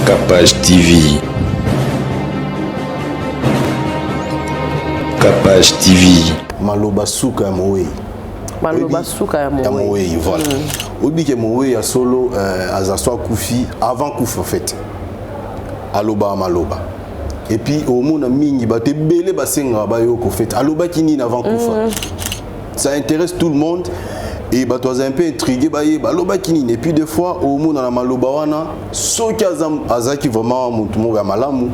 Capage TV. Capage TV. Maloba suka ya mowe. Maloba suka ya mowe. Voilà. Obi ke mowe ya solo azaswa kufi avant kufi en fait. Aloba maloba. Et puis au monde mingi ba te belé ba senga ba yo ko fait. Aloba kini avant kufa. Ça intéresse tout le monde. Et bah toi un peu intrigué bah aloba kini. Et puis des fois au monde na maloba wana soki azaki vraiment mutu mo ya malamu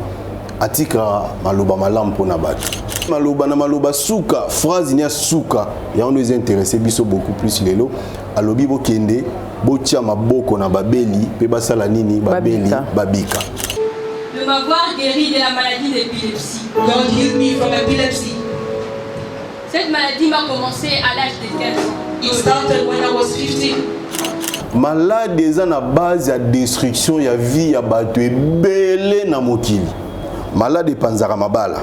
atika maloba malamu pona bato. Maloba na maloba suka phrase ni suka ya on nous intéressé biso beaucoup plus lelo alobi bo kende bo tia maboko na babeli pe basala nini babeli babika. De m'avoir guéri de la maladie d'épilepsie. God healed me from epilepsy. Cette maladie m'a commencé à l'âge de 15 ans. It started when I was 15. Malade eza na base ya destruction ya vie ya bato ebele na mokili. Malade panzaka mabala.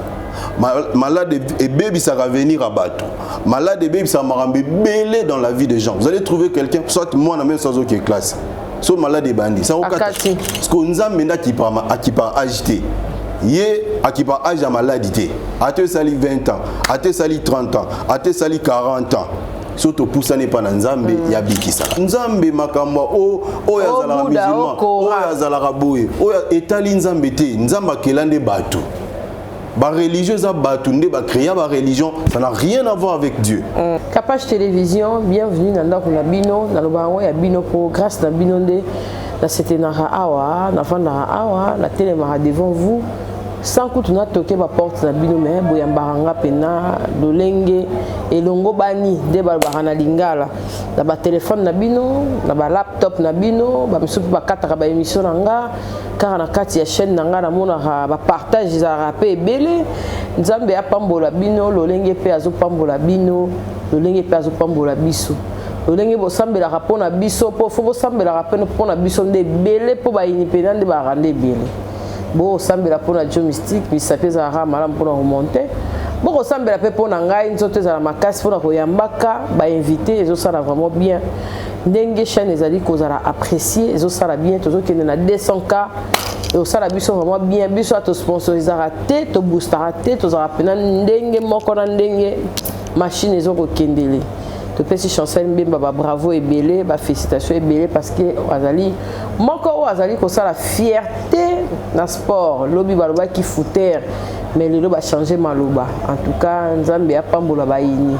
Malade et bébé ça va venir à bateau. Malade et bébé ça m'a belé dans la vie des gens. Vous allez trouver quelqu'un, soit moi dans même sans aucune classe. Soit malade et bandit. Ça au cas. Parce qu'on nous a mené qui par agité. Yé à qui par âge à maladité. À te sali 20 ans, à te sali 30 ans, à te sali 40 ans. Surtout pour ça n'est pas dans Nzambe ya bikisa. Nzambe makamba o yazala musulman, o yazala raboye, o etali Nzambe te, Nzamba kelande bateau. Ba religieuse a batunde ba créer ba religion, ça n'a rien à voir avec Dieu. Capage télévision, bienvenue dans ndako na bino, na lobango ya bino pour grâce na bino nde na setenara awa, na fandara awa, na télémara devant vous. Sans que tu n'as toqué ma porte na bino mais boyambaranga pena lolenge elongo bani de balbarana lingala na ba téléphone na bino na ba laptop na bino ba misupu ba kataka ba émission nga car na kati ya chaîne nga na mona ba partage za rapé belé nzambe ya pambola bino lolenge pe azo pambola bino lolenge pe azo pambola biso lolenge bo sambela rapona biso po fo bo sambela rapena pona biso nde belé po ba inipena nde ba rande belé. Bon, sambela pour la Dieu mystique, mais ça fait un malam pour remonter. Bon, sambela pour n'angai, nous autres à la macasse pour la koyambaka, bah invité, et ça va vraiment bien. Dengue chaîne les alliés qu'on a apprécié, et ça va bien, tous qui n'a 200K, et ça la biso vraiment bien, biso à te sponsoriser raté, te booster raté, tous à peine dengue, moko na dengue, machine et autres kendele. Te petit chancel baba bravo et belé, bah félicitations et belé parce que Azali, moko Azali ko ça la fierté dans sport, lobby baloba qui fouter, mais le loba changer maloba. En tout cas, Nzambe a pambola ba yini.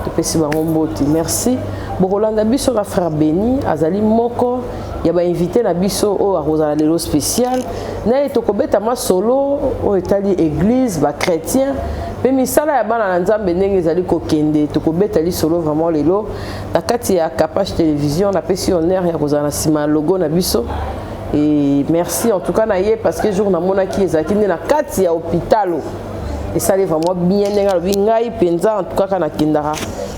Te petit baromboti. Merci. Bokolanda biso la frère Béni, Azali moko, ya ba invité na biso o arosala lelo spécial. Na etokobeta ma solo o etali église ba chrétien. Mais misala ya bana na Nzambe ndenge ezali kokende tokobeta li solo vraiment lelo na kati ya Capage télévision na pesi honneur ya kozana sima logo na biso et merci en tout cas na ye parce que jour na mona ki ezaki na kati ya hôpitalo et ça allait vraiment bien ndenge lobi ngai penza en tout cas kana kindara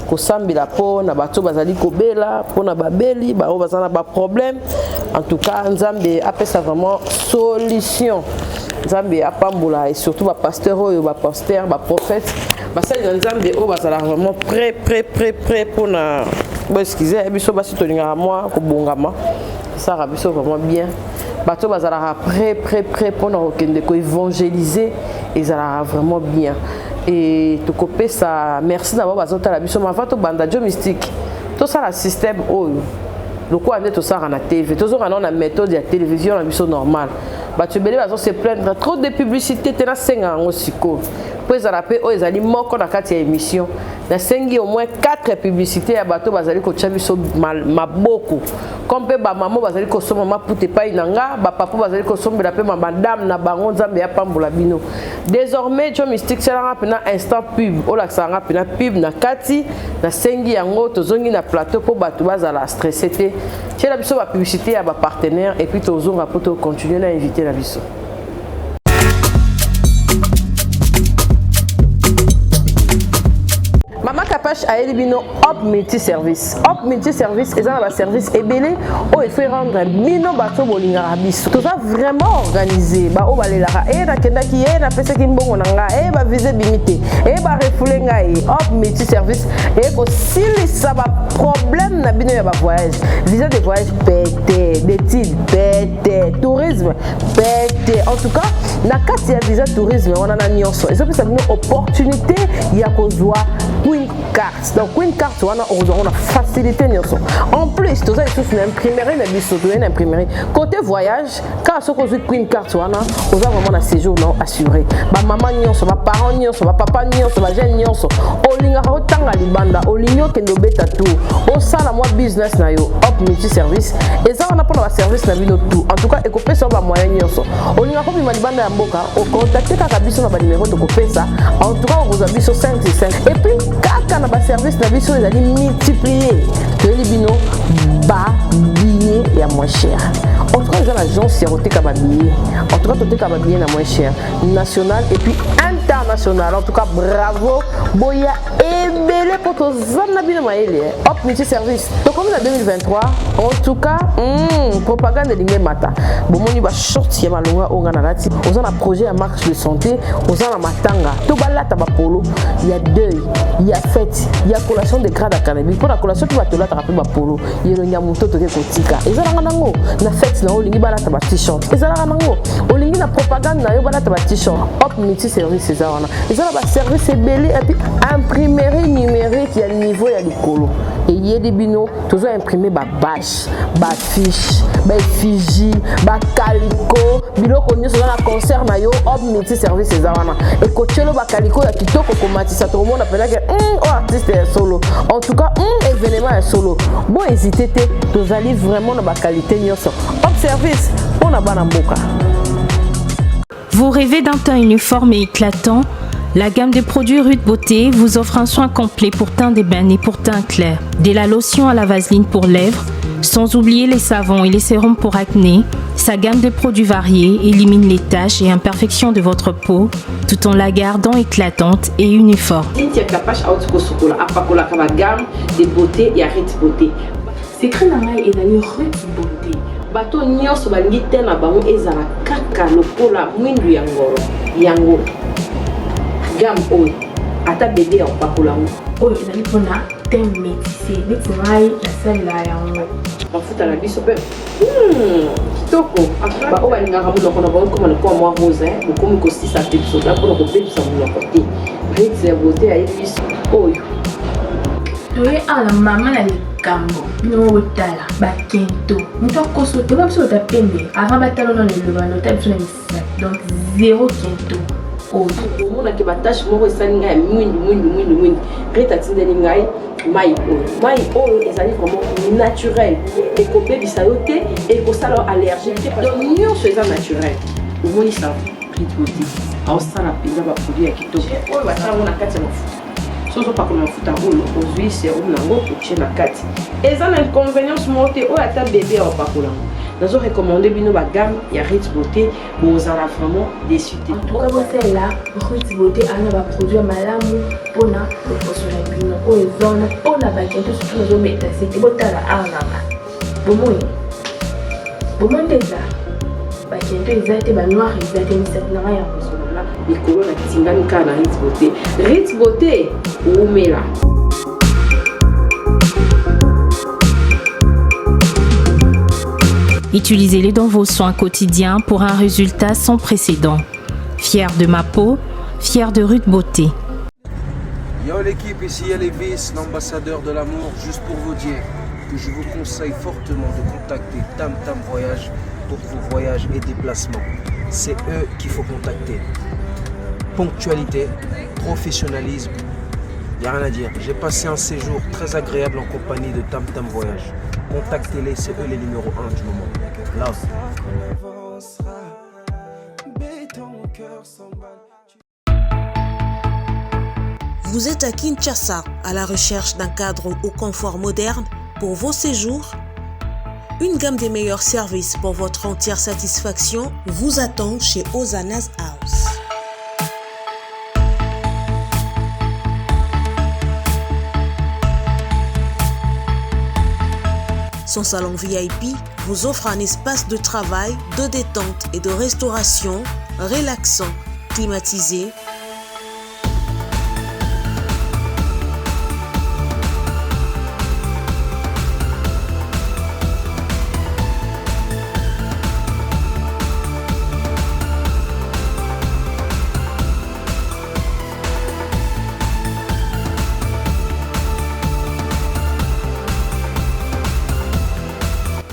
kosambela po na bato bazali kobela po na babeli ba o bazana ba problème en tout cas Nzambe apesa vraiment solution. Nzambe apambola et surtout ba pasteur oyo ba pasteur ba prophète ba sali Nzambe o bazala vraiment prêt pour na bon excusez biso ba sitolinga moi ko bongama ça rabiso vraiment bien bato bazala prêt pour na okende ko évangéliser et ça vraiment bien et to copé ça merci d'abord bazota la biso ma fato banda Dieu mystique tout ça la système oyo le quoi on est tout ça na TV toujours on a méthode de télévision la biso normal bah tu belé bazo se plaindre trop de publicité tena senga ngo siko puis za rapé o ezali moko na kati ya émission na sengi au moins 4 publicités ya bato bazali ko chabiso maboko comme pe ba maman bazali ko soma mapute pa inanga ba papa bazali ko sombela pe madame na bango Nzambe ya pambola bino désormais Dieu mystique c'est là pena instant pub o la sanga pena pub na kati na sengi yango tozongi na plateau po bato bazala stressé te chez la biso ba publicité ya ba partenaire et puis tozonga po to continuer na inviter la biso. Kapache a éliminé Hop Multiservice. Hop Multiservice, ils ont un service ébélé où il faut rendre bino bateau bolinga rabiso. Tout ça vraiment organisé. Bah, on va aller là. Et la kenda qui est, la personne qui est bon, et va viser limité. Et va refouler Hop Multiservice. Et aussi, ça va problème na bino ya ba voyage. Visa de voyage pété, d'études pété, tourisme pété. En tout cas, na carte ya visa tourisme, on a un nyonso. Ils ont une opportunité, il y a kozwa Queen Card. Donc Queen Card, on a facilité nyonso. En plus, tout ça est une imprimerie, une imprimerie. Côté voyage, quand on a Queen Card, on a vraiment un séjour non assuré. Ma maman nyonso, ma parent nyonso, ma papa nyonso, ma jeune nyonso. Olinga otanga libanda, olingo kendo beta tout. O sala moi business na yo, Hop Multiservice. Et ça on a pour le service na bino tout. En tout cas, et copé sur ba moyen nyonso. Olinga ko bima libanda ya mboka, o contacter kaka biso na ba numéro de copé ça. En tout cas, on vous a biso 565. Et puis kaka na ba service na biso les allez multiplier. Que les bino ba billet ya moins cher. En tout cas, les agents siroté kaba billet. En tout cas, tout kaba billet na moins cher. National et puis international. En tout cas, bravo. Boya ebele pour tous zana bino maele. Hop Multiservice. Donc comme en 2023, en tout cas, propagande de mata. Bon moni ba short ya malonga onga na lati. On a un projet à marque de santé, on a un matanga. Tout balata ba polo, il y a deuil, il y a fête, il y a collation de grade à cannabis. Pour la collation tu vas te la taper ba polo. Il y a le nyamuto to ke kotika. Et ça nango na fête na olingi balata ba t-shirt. Et ça nango olingi na propagande na yo balata ba t-shirt. Hop Multiservice c'est ça wana. Et ça ba service belé et puis imprimerie numérique, il y a le niveau, il y a le colo. Et il y a des binos, toujours imprimé ba bâche, ba fiche, ba effigie, ba calico, bilo konyo sur la concert na yo, Hop Multiservice c'est ça wana. Et coachelo ba calico ya kitoko komatisa tout le monde appelle que oh artiste est solo. En tout cas, événement est solo. Bon hésitez vous allez vraiment dans ba qualité nyonso. Hop Service, on a bana mboka. Vous rêvez d'un teint uniforme et éclatant? La gamme de produits Rude Beauté vous offre un soin complet pour teint d'ébène pour teint clair. De la lotion à la vaseline pour lèvres, sans oublier les savons et les sérums pour acné, sa gamme de produits variés élimine les taches et imperfections de votre peau tout en la gardant éclatante et uniforme. Secret na ngai ezali Rude Beauté. Bato nyonso balingi te na bango ezala kaka lokola mwindu ya ngoro. Yango gamme oyo ata bébé opakola oyo ezali mpona te métissé neti ngai nasalela yango mafuta na biso mpe kitoko baoyo balingaka monoko na bango koma lokola mwa rose bokomi kosisa te biso ta mpona kobebisa monoko te Rude Beauté ayebi biso oyo toye ala mama na likambo bino botala bakento moto akoso te biso otapembe avant batalo na lelobano ota biso na misisa donc zéro kento oyo omonaki batache moko esali ngai ya mwindu Rude atindeli ngai mai oyo ezali vraiment naturel ekobebisa yo te ekosala allergie te donc nyonso eza naturel omonisa Rude Beauté aosala mpenza baproduit ya kitoko oyo basalango na kati ya mafuta soso pakola mafuta oyo ozwi serum nango otie na kati eza na inconvénience moko te oyo ata bébé aopakola nazo recommander bino ba gamme ya Rude Beauté bozala vraiment déçu te. En tout cas botela Rude Beauté ana ba produit malamu pona kosola bino oyo zona pona ba kento surtout nazo meta c'est botala arama bomoi déjà ba kento ezate ba noir ezate misat na ya kosola likolo na tingani ka na Rude Beauté. Rude Beauté oumela. Utilisez-les dans vos soins quotidiens pour un résultat sans précédent. Fier de ma peau, fier de Rude Beauté. Yo l'équipe, ici Elvis, l'ambassadeur de l'amour, juste pour vous dire que je vous conseille fortement de contacter Tam Tam Voyage pour vos voyages et déplacements. C'est eux qu'il faut contacter. Ponctualité, professionnalisme, il n'y a rien à dire. J'ai passé un séjour très agréable en compagnie de Tam Tam Voyage. Contactez-les, c'est eux les numéros 1 du moment. Love. Vous êtes à Kinshasa, à la recherche d'un cadre au confort moderne pour vos séjours? Une gamme des meilleurs services pour votre entière satisfaction vous attend chez Hosanna's House. Son salon VIP vous offre un espace de travail, de détente et de restauration relaxant, climatisé.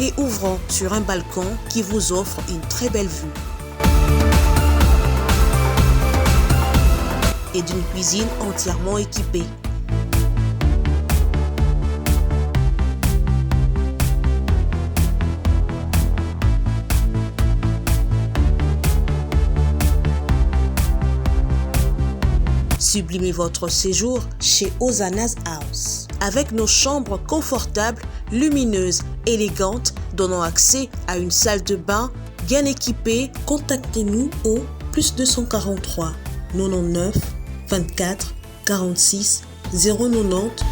Et ouvrant sur un balcon qui vous offre une très belle vue. Et d'une cuisine entièrement équipée. Sublimez votre séjour chez Hosanna's House. Avec nos chambres confortables, lumineuses, élégantes, donnant accès à une salle de bain bien équipée, contactez-nous au +243 99 24 46 090.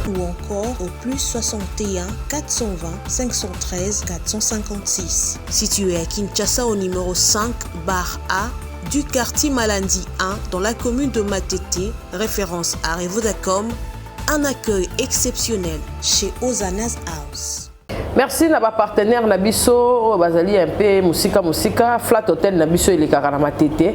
Ou encore au +61 420 513 456. Situé à Kinshasa au numéro 5 bar A du quartier Malandi 1 dans la commune de Matete, référence à Revodacom, un accueil exceptionnel chez Hosanna's House. Merci na ba partenaire na biso bazali un peu musika Flat Hotel na biso il na Matete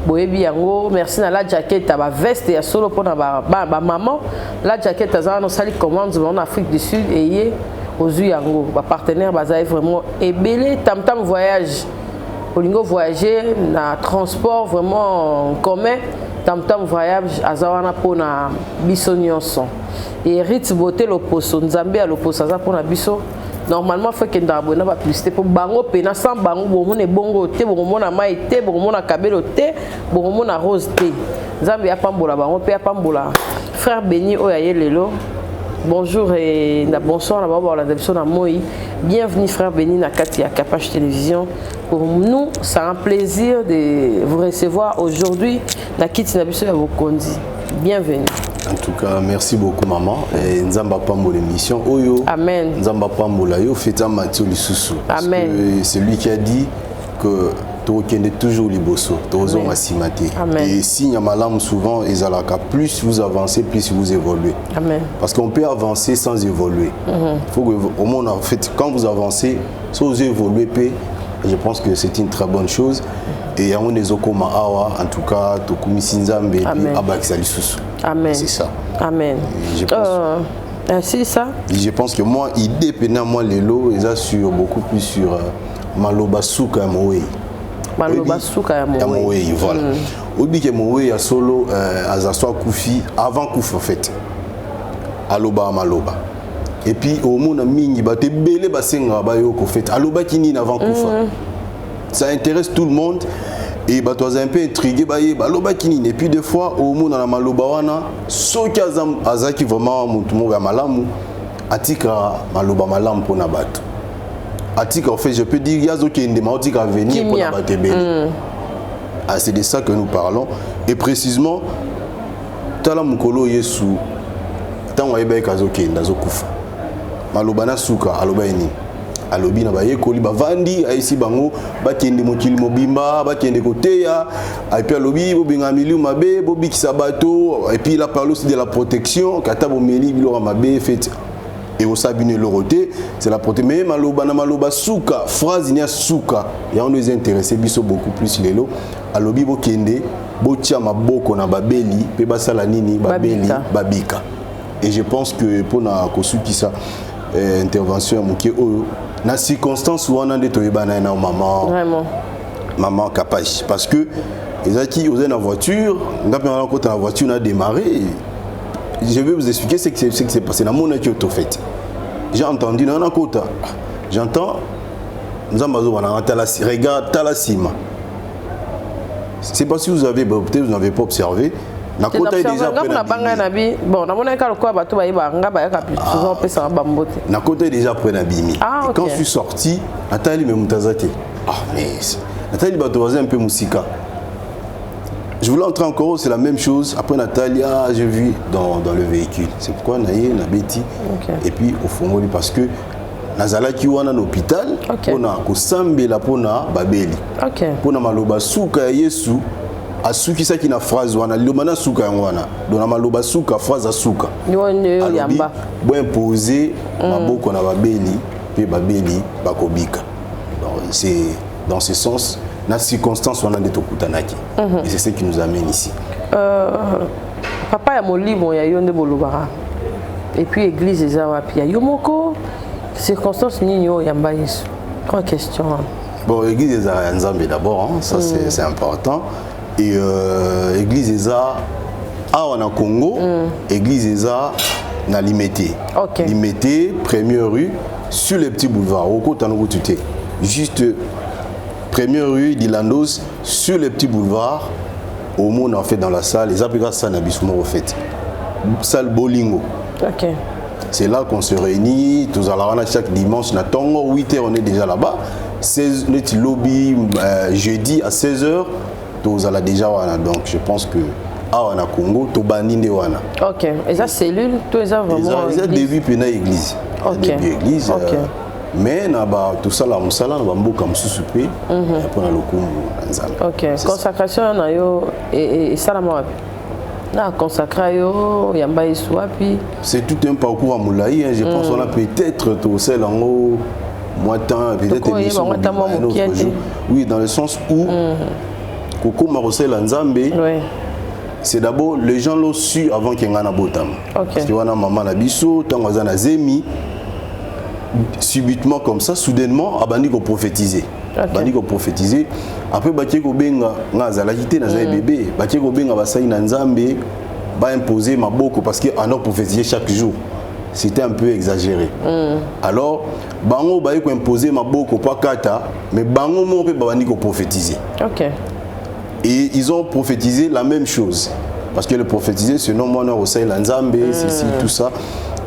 boyebi yango. Merci na la jaquette ba veste ya solo pona ba maman la jaquette azana no sali commande en Afrique du Sud et yé ozu yango ba partenaire bazali vraiment ebele tam voyage olingo voyager na transport vraiment en commun tam voyage azawana pona biso nyonso et Ritz Beauté Loposo Nzambe à Loposo aza pona biso. Normalement, il faut que nous ayons une publicité pour bango pena sans bango bomone bongo te bomona mai te bomona kabelo te bomona rose te. Nzambe apambola bango pe apambola frère Béni oyaye lelo. Bonjour et bonsoir la émission na moi. Bienvenue frère Béni na kati ya Kapach Télévision. Pour nous, c'est un plaisir de vous recevoir aujourd'hui na kiti na biso ya Bokondi. Bienvenue. En tout cas, merci beaucoup maman. Et Nzamba Pambo l'émission. Oyo. Amen. Nzamba Pambo la yo feta Mathieu Lisusu. Amen. C'est lui qui a dit que tu reconnais toujours les bossos. Tu as massimaté. Et si Yamalam souvent ezalaka, plus vous avancez, plus vous évoluez. Amen. Parce qu'on peut avancer sans évoluer. Il faut que au monde en fait quand vous avancez, si vous évoluez, je pense que c'est une très bonne chose. Et on est au awa en tout cas Tokumi Sinzambe et Abakisa Lisusu. Amen. C'est ça. Amen. C'est ça. Je pense que moi, idée pena moi les lots, ils assurent beaucoup plus sur Maloba Souka Moé. Maloba Souka Moé, voilà. Obi ke Moé a solo Azaswa Koufi avant Kouf en fait. Aloba Maloba. Et puis au monde mingi ba te belé ba senga ba yo ko fait. Aloba kini avant Koufa. Ça intéresse tout le monde. Et bah toi un peu intrigué baloba kinine et puis des fois au monde dans la maloba wana soki azaki vraiment mutumo ya malamu atika maloba malamu pona bato atika en fait je peux dire yazo ki ndema atika venir pona batebeli. Ah c'est de ça que nous parlons et précisément tala mukolo yesu tango ayeba kazo kenda zo kufa maloba na suka aloba ini alobi na baye koli bavandi aisi bango bakende mokili mobimba bakende koteya et puis alobi bobinga milieu mabe bobikisa bato et puis la parole aussi de la protection kata bomeli bilora mabe fait et osabine loroté c'est la protection mais maloba na maloba suka phrase nia suka ya on nous intéressé biso beaucoup plus lelo alobi bokende botia maboko na babeli pe basala nini babeli babika et je pense que pour na kosuki ça intervention moké oyo na circonstance où on a des toyebana na maman vraiment maman capable parce que les qui osent dans voiture quand la voiture a démarré je vais vous expliquer ce qui s'est passé dans mon qui auto fait j'ai entendu dans la côte j'entends nous regarde Talasima c'est pas si vous avez peut-être vous n'avez pas observé na côté déjà bon na mona ka lokwa bato bayeba nga ba ka souvent pesa bambote na côté déjà après na bimi et quand je suis sorti Nathalie me mutazate ah mais Nathalie bato un peu musika Je voulais entrer encore, c'est la même chose. Après Natalia, j'ai vu dans le véhicule. C'est pourquoi Naye, Nabeti. Et puis au fond, parce que Nazalaki wana l'hôpital, on a kosambela pona babeli. Pona maloba suka Yesu, asuki sa ki na phrase wana, lomana suka wana. Dona maloba suka phrase asuka. Yamba. Bo imposer maboko na babeli, pe babeli bakobika. Donc c'est dans ce sens. Dans les circonstances, on a des tokutanaki. Et c'est ce qui nous amène ici. Papa, il y a mon livre, il y a Yonde Bolobara. Et puis l'église, il y a Yomoko. Circonstances, il y a Yamba Yesu. 3 questions. Bon, l'église, il y a Nzambe d'abord, ça c'est important. Et l'église, il y a en Congo, l'église, il y a Limité. Limité, première rue, sur les petits boulevards. Au côté de juste. Première rue d'Ilandos, sur les petits boulevards, au monde en fait dans la salle, les applications ça n'a en fait. Salle Bolingo. C'est là qu'on se réunit, tous à la chaque dimanche, na tongo 8h on est déjà là-bas. 16 notre lobby jeudi à 16h, tous à la déjà wana. Donc je pense que on a Congo, to bandinde wana. Et ça cellule, tous ça vraiment. Ça début pena église. Début église. Mais tout ça là musala na bamboka mususu pe pour na lokumu nzambe. Consacration na yo et salama wapi. Na consacra yo yamba Yesu wapi. C'est tout un parcours à Moulaï, je pense on a peut-être tout ça lango moitan peut-être émission. Oui, dans le sens où Koko Marosel Nzambe. C'est d'abord les gens l'ont su avant qu'il y ait un botam. Parce que wana maman na biso tango za na zemi subitement comme ça, soudainement, abandi ko prophétiser. Abandi ko prophétiser. Après batie ko benga ngaza la quitté na bébé, batie ko benga basai na Nzambe, ba imposer maboko parce que en a prophétiser chaque jour. C'était un peu exagéré. Alors bango ba ko imposer maboko pas kata, mais bango mo pe bandi ko prophétiser. Et ils ont prophétisé la même chose parce que le prophétiser c'est non moi na osai la Nzambe, c'est tout ça.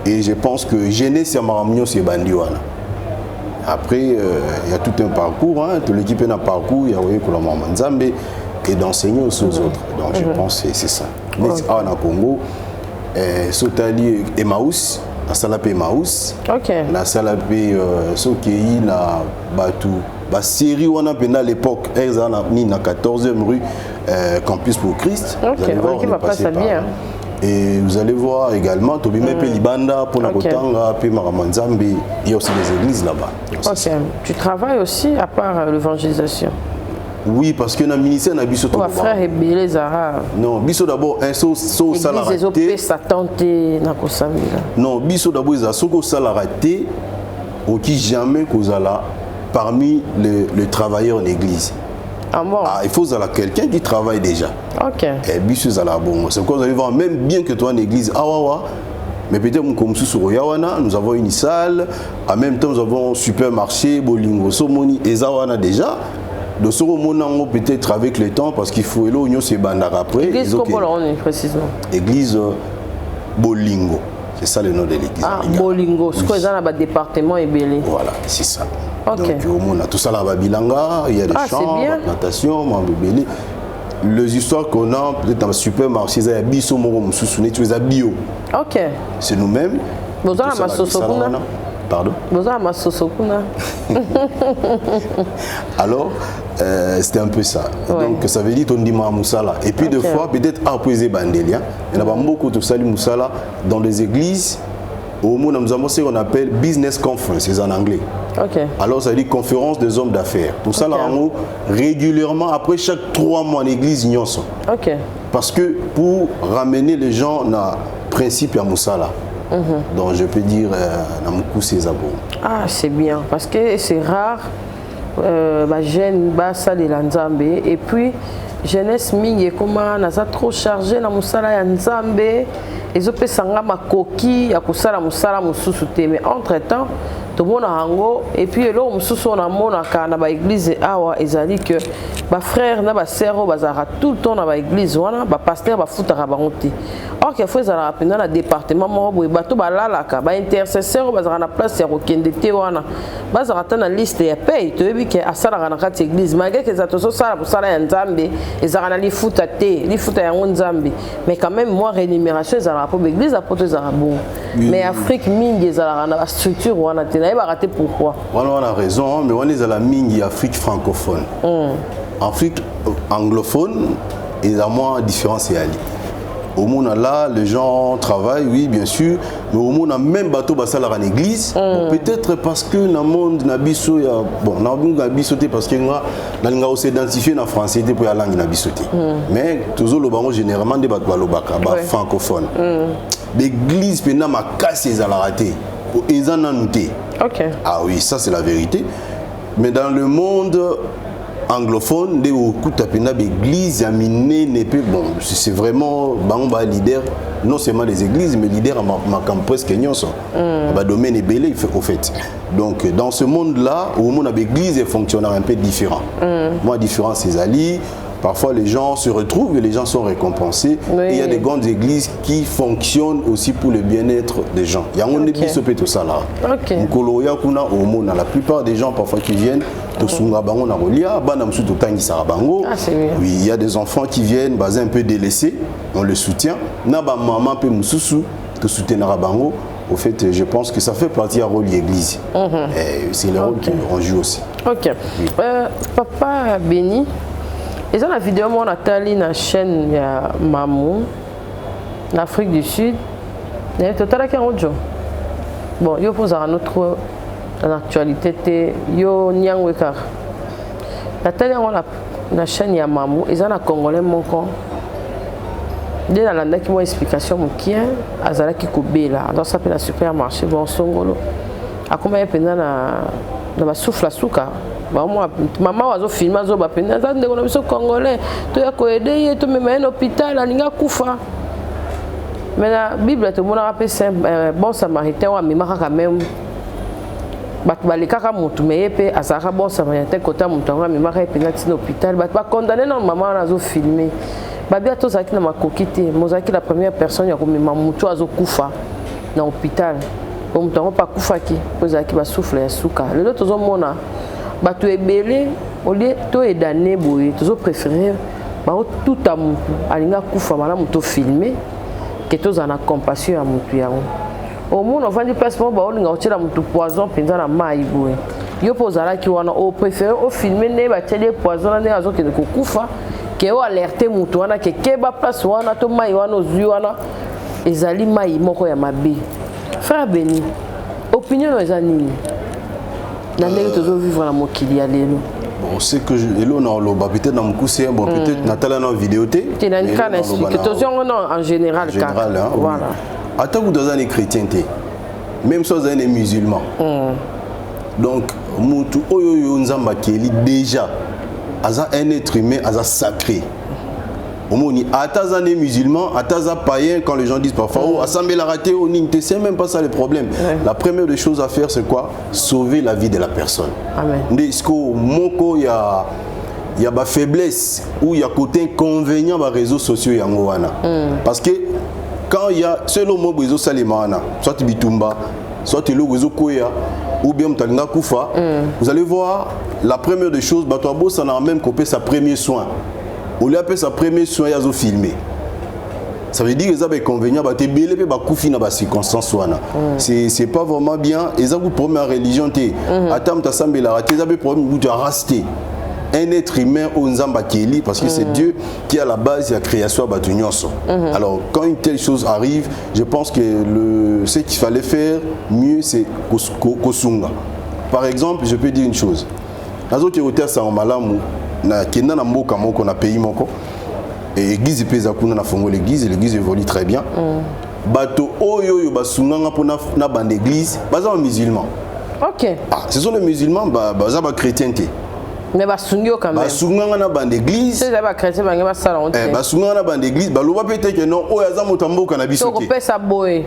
Et je pense que Genèse et Maramignon, c'est Bandiwana. Après, il y a tout un parcours, toute l'équipe a un parcours, il y a Maman Nzambe et d'enseigner aux autres. Donc je pense que c'est ça. Mais en Congo, Sotali Emmaüs, la Salapé Emmaüs, la Salapé Sokei, la Batou, la série où on a pendant l'époque, elle a mis la 14e rue Campus pour Christ. Vous allez voir, on est passé par là. Et vous allez voir également, Tobime Pelibanda, Ponakotanga, Pemaramanzambe, il y a aussi des églises là-bas. Tu travailles aussi à part l'évangélisation? Oui, parce que dans le ministère, on a biso ton frère et Bélé Zara. Non, biso d'abord, un saut salarié. Non, biso d'abord, il y a un saut salarié, ou qui jamais causala parmi les travailleurs en église. Il faut quelqu'un qui travaille déjà. Et biso zala bon. C'est pourquoi vous allez voir, même bien que toi en église, mais peut-être comme sur Yawana, nous avons une salle, en même temps nous avons un supermarché, Bolingo, Somoni, et Zawana déjà. De ce moment peut-être avec le temps, parce qu'il faut l'oignon se bandar après. Église comment précisément? Église Bolingo. C'est ça le nom de l'église. Bolingo. Ce qu'on a dans le département est belé. Voilà, c'est ça. Donc on a tout ça là-bas bilanga, il y a des champs, des plantations, belé. Les histoires qu'on a, peut-être dans le supermarché, il y a biso moro mususu, tu es à bio. C'est nous-mêmes. Vous avez ma sosokuna. Pardon? Vous avez ma sosokuna. Alors, c'était un peu ça. Donc ça veut dire qu'on dit Moussala. Et puis des fois, peut-être après Bandelia, il y a beaucoup de Sali Moussala dans les églises. Au monde, nous avons ce qu'on appelle business conference, c'est en anglais. Alors ça veut dire conférence des hommes d'affaires. Tout ça, là, régulièrement, après chaque 3 mois en église, ils sont. Parce que pour ramener les gens dans le principe à Moussala. Donc je peux dire, c'est bien, parce que c'est rare, jeune basa de l'Anzambe, et puis jeunesse mingi comment naza trop chargé na musala ya Nzambe, ils ont pesanga makoki ya kusala musala mususu te, mais entre temps tomona hango et puis eloko mosusu on amonaka na baeglise awa ezali que bafrère na basœur oyo bazalaka tout le temps na baeglise wana bapaster bafutaka bango te or que fois ezalaka mpenza na département moko boye bato balalaka baintercesseur oyo bazalaka na place ya kokende te wana bazalaka ta na liste ya pay toyebi ke asalaka na kati ya église malgré ke eza tozosala mosala ya nzambe ezalaka na lifuta te lifuta yango nzambe mais quand même moi rémunération ezalaka mpo baeglise apoto ezalaka bongo mais Afrique mingi ezalaka na bastructure wana te nayebaka te pourquoi on a raison mais wana ezala mingi Afrique francophone Afrique anglophone ezala moins différence eyali au monde là les gens travaillent oui bien sûr mais au monde même bateau basala en église bon, peut-être parce que dans le monde na biso ya bon na biso te parce que nga aussi identifié na français pour la langue na biso te mais toujours le bango généralement des bateau balobaka ba francophone l'église pena makasi ezala raté ils en ont noté OK ah oui ça c'est la vérité mais dans le monde anglophone des okuta pena l'église a miné ne peut bon c'est vraiment bamba leader non seulement des églises mais leader à ma presque nyonso ba domaine est belé au fait donc dans ce monde là où mon église est fonctionnaire un peu différent moi différence c'est ali parfois les gens se retrouvent et les gens sont récompensés et il y a des grandes églises qui fonctionnent aussi pour le bien-être des gens il y a un église au tout ça là nkoloya kuna au monde la plupart des gens parfois qui viennent tosunga bango na rolia bana msu totangisa bango oui il y a des enfants qui viennent basés un peu délaissés on le soutient na ba maman pe mususu to soutenir bango au fait je pense que ça fait partie à rôle l'église c'est le rôle qu'on joue aussi OK oui. Papa Béni et ça la vidéo mon atali na chaîne ya Mamou en Afrique du Sud et total à audio bon yo pose à notre en actualité te yo nyangwekar atali on la chaîne ya Mamou et ça na congolais moko dès la landa qui moi explication mokia azala ki kobela dans ça la supermarché bon songolo akoma pena na ba souffle suka maman wazo filmer azo ba pena za ndeko na biso congolais to ya ko aider ye to mema en hôpital alinga kufa mais la bible te mona rappelle bon samaritain wa mimaka quand même bato balekaka mutu mais pe azaka bon samaritain kota mutu nga mimaka pena tina hôpital bato ba condamner na maman azo filmer babia to zaki na makoki te mozaki la première personne ya ko mema mutu azo kufa na hôpital comme mutu pas kufa ki pozaki ba souffle ya suka lelo tozo mona bato ebele olie to edane boye tozo préférer ba tout à mutu alinga kufa mala mutu filmer que toza na compassion ya mutu yango au monde on va dire place ba olinga otela mutu poison penza na mai boye yo pozala ki wana o préférer o filmer ne ba tele poison na azo ke ko kufa ke o alerter mutu wana ke keba place wana to mai wana ozui wana ezali mai moko ya mabe frère Béni opinion eza nini na ndenge tozo vivre na mokili ya lelo bon c'est que elo na loba peut-être na mukuse bon peut-être na tala na vidéo te tu na une canne expliquer tozo en général voilà attends dans les chrétiens même si vous êtes musulmans donc mutu oyo yo nzamba keli déjà aza un être humain aza sacré Omoni ataza des musulmans, ataza païens quand les gens disent parfois oh assemblée la raté au ninte, c'est même pas ça le problème. La première des choses à faire c'est quoi? Sauver la vie de la personne. Amen. Ndesco moko ya ba faiblesse ou ya côté inconvénient ba réseaux sociaux yango wana. Parce que quand il y a selon moi réseaux salimana, soit bitumba, soit le réseau koya ou bien mtalinga kufa, vous allez voir la première des choses batwabo ça n'a même coupé sa premier soin. On lui appelle sa premier soin à filmer. Ça veut dire que ça va inconvénient, bah t'es belé pe bah koufi na bah circonstance wana. C'est pas vraiment bien. Et ça vous promet la religion té. Attends ta sambe la raté, ça peut problème vous de raster. Un être humain au nzamba keli parce que c'est Dieu qui est à la base de la création à Batunyonso. Alors quand une telle chose arrive, je pense que ce qu'il fallait faire mieux c'est kosunga. Par exemple, je peux dire une chose. Azo qui roté ça en malamu na kenda na mboka moko na pays moko et église peza kuna na fongo l'église évolue très bien bato oyo basunganga pona na bande église baza musulman. OK. Ah, ce sont les musulmans baza ba chrétiens té. Mais basungyo quand même. Basunganga na bande église. C'est ba chrétien ba ngeba sala on. Basunganga na bande église baloba pété que non oyo aza motamboka na biso té. To ko pesa boy.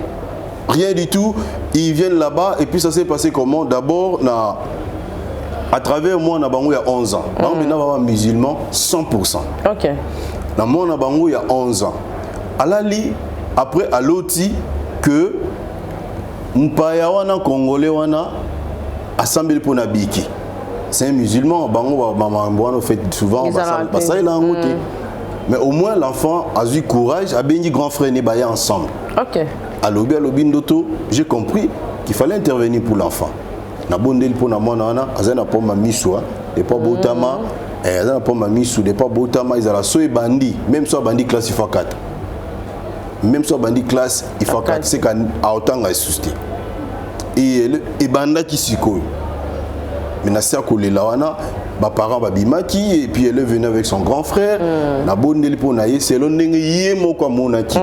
Rien du tout. ils viennent là-bas et puis ça s'est passé comment? D'abord, à travers moi, on a il y a 11 ans. On est musulman 100%. Ok. Moi, on a il y a 11 ans. Alali, après, à l'autre, que Mpaya wana Congolais wana assemblé pour Nabiki. C'est un musulman, on fait souvent ça il a un mais au moins l'enfant a eu courage, a bien dit grand frère Nebaya ensemble. Ok. À l'obi Ndoto, j'ai compris qu'il fallait intervenir pour l'enfant. Na bondel pour na mona wana, azana pour ma miswa, de pas botama, azana pour ma misu, de pas botama, ils a la soe bandi, même soit bandi classe il faut 4. Même soit bandi classe il faut 4, c'est qu'à autant à souster. Et banda qui siko. Mais na sia kolela wana, ba parents babimaki et puis elle est venue avec son grand frère. Na bondeli po na ye selon ndenge ye moko monaki.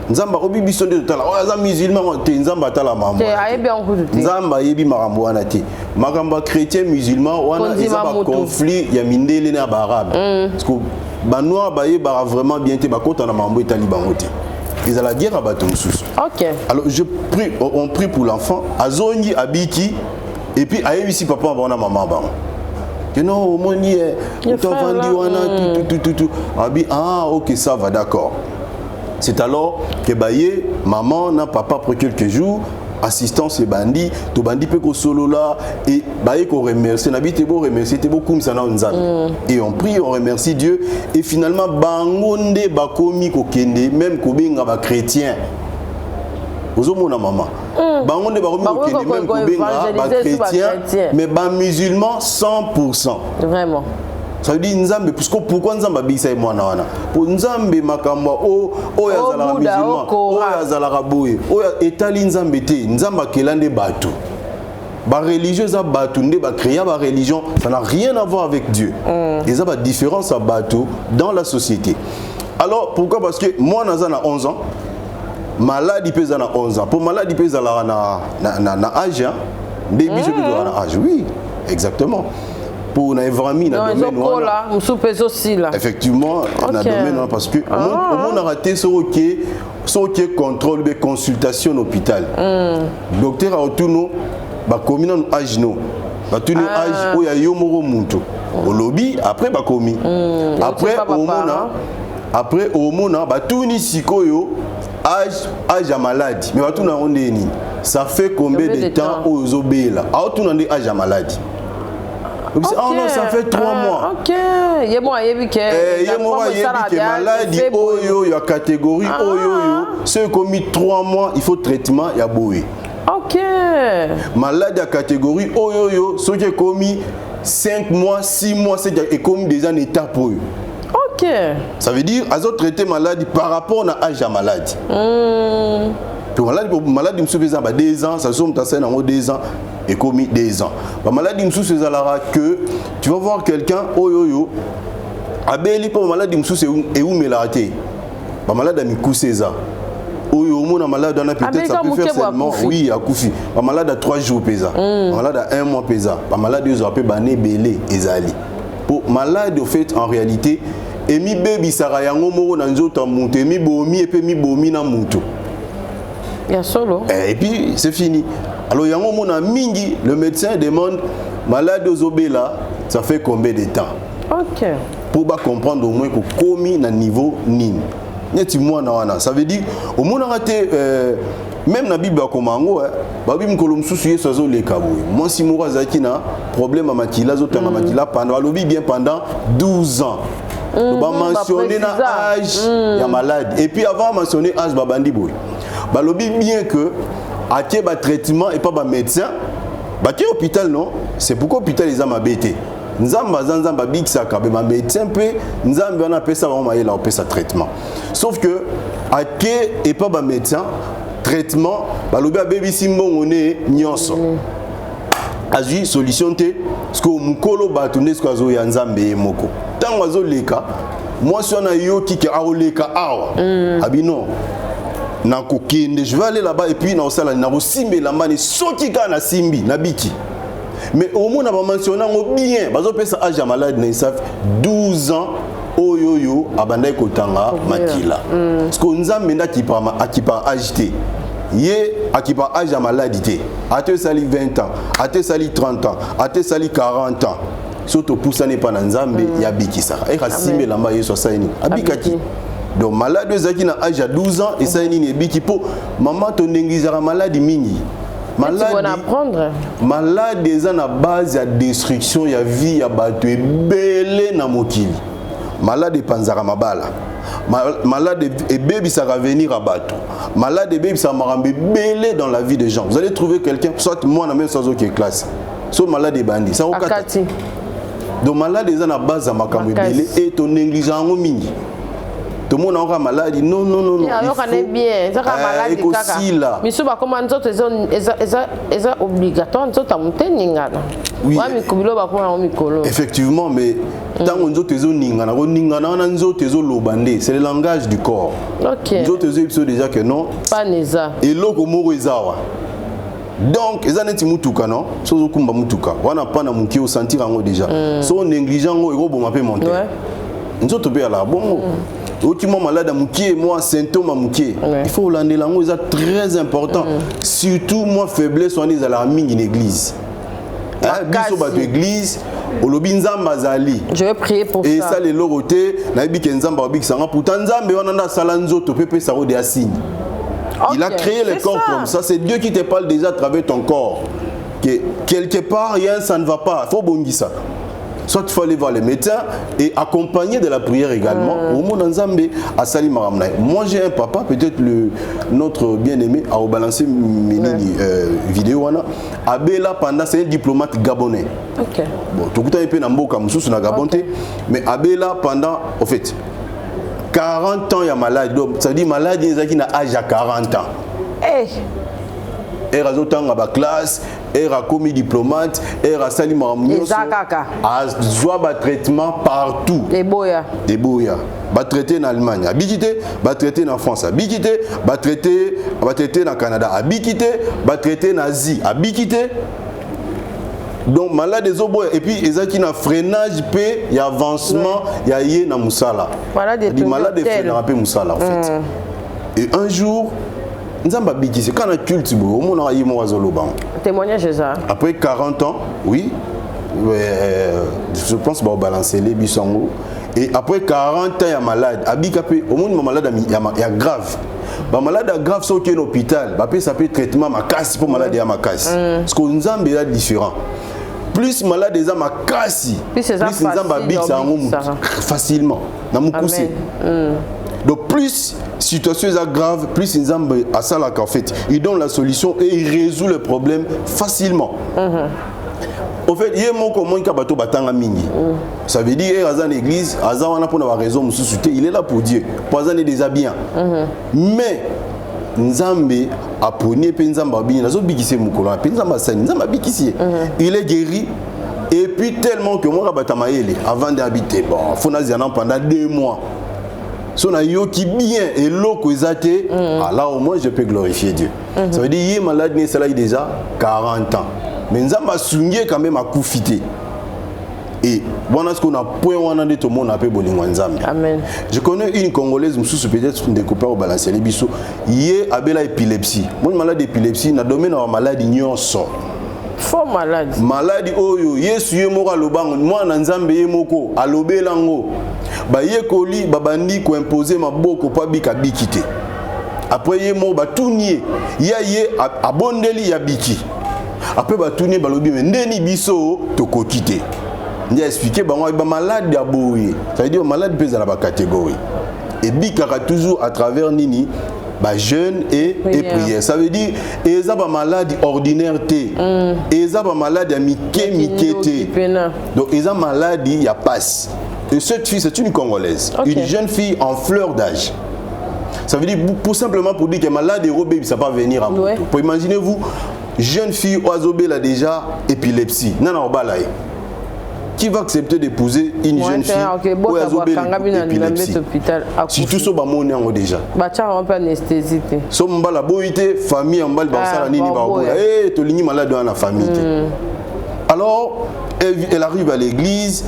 Nzamba obibiso de tala. O za musulman te nzamba tala mambo. Te ayebi ankutu te. Nzamba yebi makambo wana te. Makambo chrétien musulman wana eza ba conflit ya mindele na ba arabe. Parce que ba noir ba ye ba vraiment bien te ba kota na mambo etali bango te. Ils ont la guerre à bâton sous. Ok. Alors on prie pour l'enfant. Azongi abiki et puis ayebi si papa bana maman ba. Que non, au moins ni tout. Ah ok, ça va, d'accord. C'est alors que baye maman na papa pour quelques jours assistance et bandit to bandit peut solo là et baye qu'on remercie n'habite beau remercier t'es beaucoup ça et on prie on remercie Dieu et finalement bangonde bakomi ko kende même ko benga ba chrétien ozomona maman bangonde bakomi ko kende même ko benga ba chrétien mais ba musulman 100%. Vraiment. Ça veut dire Nzambe, pourquoi Nzambe abisa et mwana wana? Pour Nzambe makamba o yazala musulman, o yazala raboye, o etali Nzambe te, Nzambe kelande batu. Ba religieux za batu nde ba créer ba religion, ça n'a rien à voir avec Dieu. Et ça va différence à batu dans la société. Alors pourquoi? Parce que moi nazana 11 ans, malade pesa na 11 ans. Pour malade pesa na âge, début je dois na âge. Oui, exactement. Pour na evami na domaine là aussi là effectivement na domaine parce que on a raté ce qui contrôle de consultation hôpital docteur a autono ba komi na âge no ba tuni âge o ya yomoro muntu au lobby après ba komi après au mona ba tuni sikoyo âge à maladie mais ba tuna ondeni ça fait combien de temps aux obéla a tuna ndi âge à maladie. Okay. Oh non, ça fait 3 mois. Ok. Il moi maladie oyo ya catégorie oyo ceux qui ont mis 3 mois, il faut traitement ya boé. Ok. Maladie à catégorie oyo ceux qui ont mis 5 mois, 6 mois, c'est comme déjà en état pour eux. Ok. Ça veut dire qu'ils ont traité maladie par rapport à l'âge de maladie. Maladie me souffre 2 ans, ça se passe en 2 ans et commis 2 ans. La maladie me souffre que tu vas voir quelqu'un oyoyo abeli pour maladie me souffre et où me l'a raté. La maladie me cousse ça. Oyo mon malade on a peut-être ça peut faire seulement oui à Koufi. La malade a 3 jours pesa. La malade a 1 mois pesa. La malade ils ont appelé bané belé ezali. Pour malade au fait en réalité et mi baby sara yango moko na nzoto monte mi bomi et puis mi bomi na muto. Solo. Et puis c'est fini. Alors yango mona mingi le médecin demande malade aux obéla ça fait combien de temps? OK. Pour pas comprendre au moins que komi na niveau nini. Neti mwana wana ça veut dire au mona raté même na Bible komango babi mkolo msusu yeso zo leka boy. Moi si mora zaki na problème à makila zo tanga makila pendant alobi bien pendant 12 ans. On va mentionner l'âge ya malade et puis avant mentionner âge babandi boy. Balobi bien que à qui ba traitement et pas ba médecin ba qui hôpital non c'est pourquoi hôpital les a mabété nzamba zanzamba big saka ba médecin pe nzamba on appelle ça on la on ça traitement sauf que à qui et pas ba médecin traitement balobi a baby simbongo ne nyonso azu solution te parce que mukolo ba tourner ce que ya nzambe moko tango azo leka moi si on a yoki ke aoleka awa abi non je vais aller là-bas et puis na osala na simbe la mani soki ka na simbi na biki mais au moins on va mentionner bien bazo pesa âge ya malade na isaf 12 ans oyoyo abandai kotanga makila parce que nzambe nda kipa agité Yé akipa âge à maladie. Ate sali 20 ans, ate sali 30 ans, ate sali 40 ans. Surtout pour ça n'est pas Nzambe, ya biki ça. Et Rassimé lamba yeso saini. Abikaki. Donc malade zaki na âge à 12 ans et saini ne biki po maman ton négligera maladie mingi. Malade des ans à base à destruction, ya vie ya batu belé na mokili. Malade panzara mabala. Malade et bébé ça va venir à bateau. Malade et bébé ça m'a belé dans la vie des gens. Vous allez trouver quelqu'un, soit moi, même sans aucune classe, soit malade et bandit. Ça donc malade des ans à base à ma belé et ton négligent au mini. Tout le monde aura maladie. Non, non, non, non. Il faut bien. Ça maladie là. Mais souvent comment nous autres c'est obligatoire nous autres monter ningana. Oui. Effectivement, mais tant nous autres ningana, nous autres lobandé, c'est le langage du corps. OK. Nous autres ils déjà que non. Pas neza. Et loko moro ezawa. Donc eza neti mutuka non? Sozo kumba mutuka. Wana pas na muki au sentir ango déjà. So négligent ngo ego boma pe monter. Nous autres be ala bongo. Ultimement malade à moukier, moi symptôme à moukier. Il faut l'année langue, c'est très important. Surtout moi faiblesse on est à la mine église. Biso ba église, au lobby nzamba zali. Je vais prier pour ça. Et ça les loroté, na bi nzamba obi sanga pourtant nzambe on a salanzo to pepe ça de assigne. Il a créé le corps comme ça, c'est Dieu qui te parle déjà à travers ton corps. Que quelque part rien ça ne va pas, faut bongi ça. Soit il faut aller voir les médecins et accompagner de la prière également. Au monde Nzambe à Sali Maramnaï. Moi j'ai un papa, peut-être notre bien-aimé, a rebalancé mes vidéos. Abela Panda, c'est un diplomate gabonais. Ok. Bon, tout le temps il peut n'amboka mususu na Gabonté, mais Abela pendant, en fait, 40 ans il y a malade. Donc ça dit malade il y a âge à 40 ans. Et razotant à classe. Era commis diplomate, era sali maramnyoso. A zoa traitement partout. Des boya. Ba traité en Allemagne, abikité, ba traité en France, abikité, ba traité en Canada, abikité, ba traité en Asie, abikité. Donc malade des oboya et puis ezaki na freinage pe y avancement ya yé na musala. Malade de freiner pe musala en fait. Et un jour Nzamba bikisi quand on culte bo on a yimo wazoloba. Témoignage ça. Après 40 ans, oui. Je pense qu'on va balancer les bisongo. Et après 40 ans, il y a malade. Abikapé, au monde malade il y a grave. Ba malade grave sont qui est hôpital, ba ça peut traitement ma casse pour malade ya ma casse. Parce que Nzamba est différent. Plus malade des ma casse, plus Nzamba bik ça facilement. Na mukuse. Donc plus situation est grave, plus Nzambe a ça là qu'en fait, il donne la solution et il résout le problème facilement. En fait, il y a mon comment bateau batanga mingi. Ça veut dire Azan l'église, Azan on a pour avoir raison, il est là pour Dieu. Pour Azan est déjà bien. Mais Nzambe a pogné pe Nzamba bien, nazo bikise mukolo, pe Nzamba sani, Nzamba bikisi. Il est guéri. Et puis tellement que moi batamaele avant d'habiter, bon, faut naziana pendant 2 mois. Si on a yo qui bien et l'eau que zate, là au moins je peux glorifier Dieu. Ça veut dire qu'il est malade, il a déjà 40 ans. Mais nous avons souligné quand même à koufiter. Et voilà ce qu'on a point on a dit tout le monde a peu bolingo nzambe. Amen. Je connais une Congolaise, monsieur peut-être découpée au balancer les bisous. Hier abela épilepsie. Moi malade d'épilepsie, na domaine na maladie nyonso. Faux malade. Maladie oyo Yesu ye moko alobango moi na nzambe ye moko alobelango. Ba ye koli babandi ko imposer maboko pa bika bikité. Après ye mo ba tunie ya ye abondeli ya biki. Après ba tunie balobi ndeni biso to kokité. Ndi expliquer bango ba malade ya boye. Ça veut dire malade pesa la ba catégorie. Et bika toujours à travers nini ba jeûne et prière. Ça veut dire eza ba maladie ordinaire té. Eza ba maladie ya mike té. Donc eza maladie ya passe. Et cette fille c'est une Congolaise, une jeune fille en fleur d'âge. Ça veut dire pour simplement pour dire que malade et robé ça va venir à moto. Pour imaginez-vous jeune fille oisobé là déjà épilepsie. Nana obalaye. Qui va accepter d'épouser une jeune fille ou épilepsie? Si tout ça va monter en déjà. Bah tu as un peu anesthésie. So mbala boité famille en bal bansala nini ba boya. Eh to lini malade dans la famille. Alors elle arrive à l'église.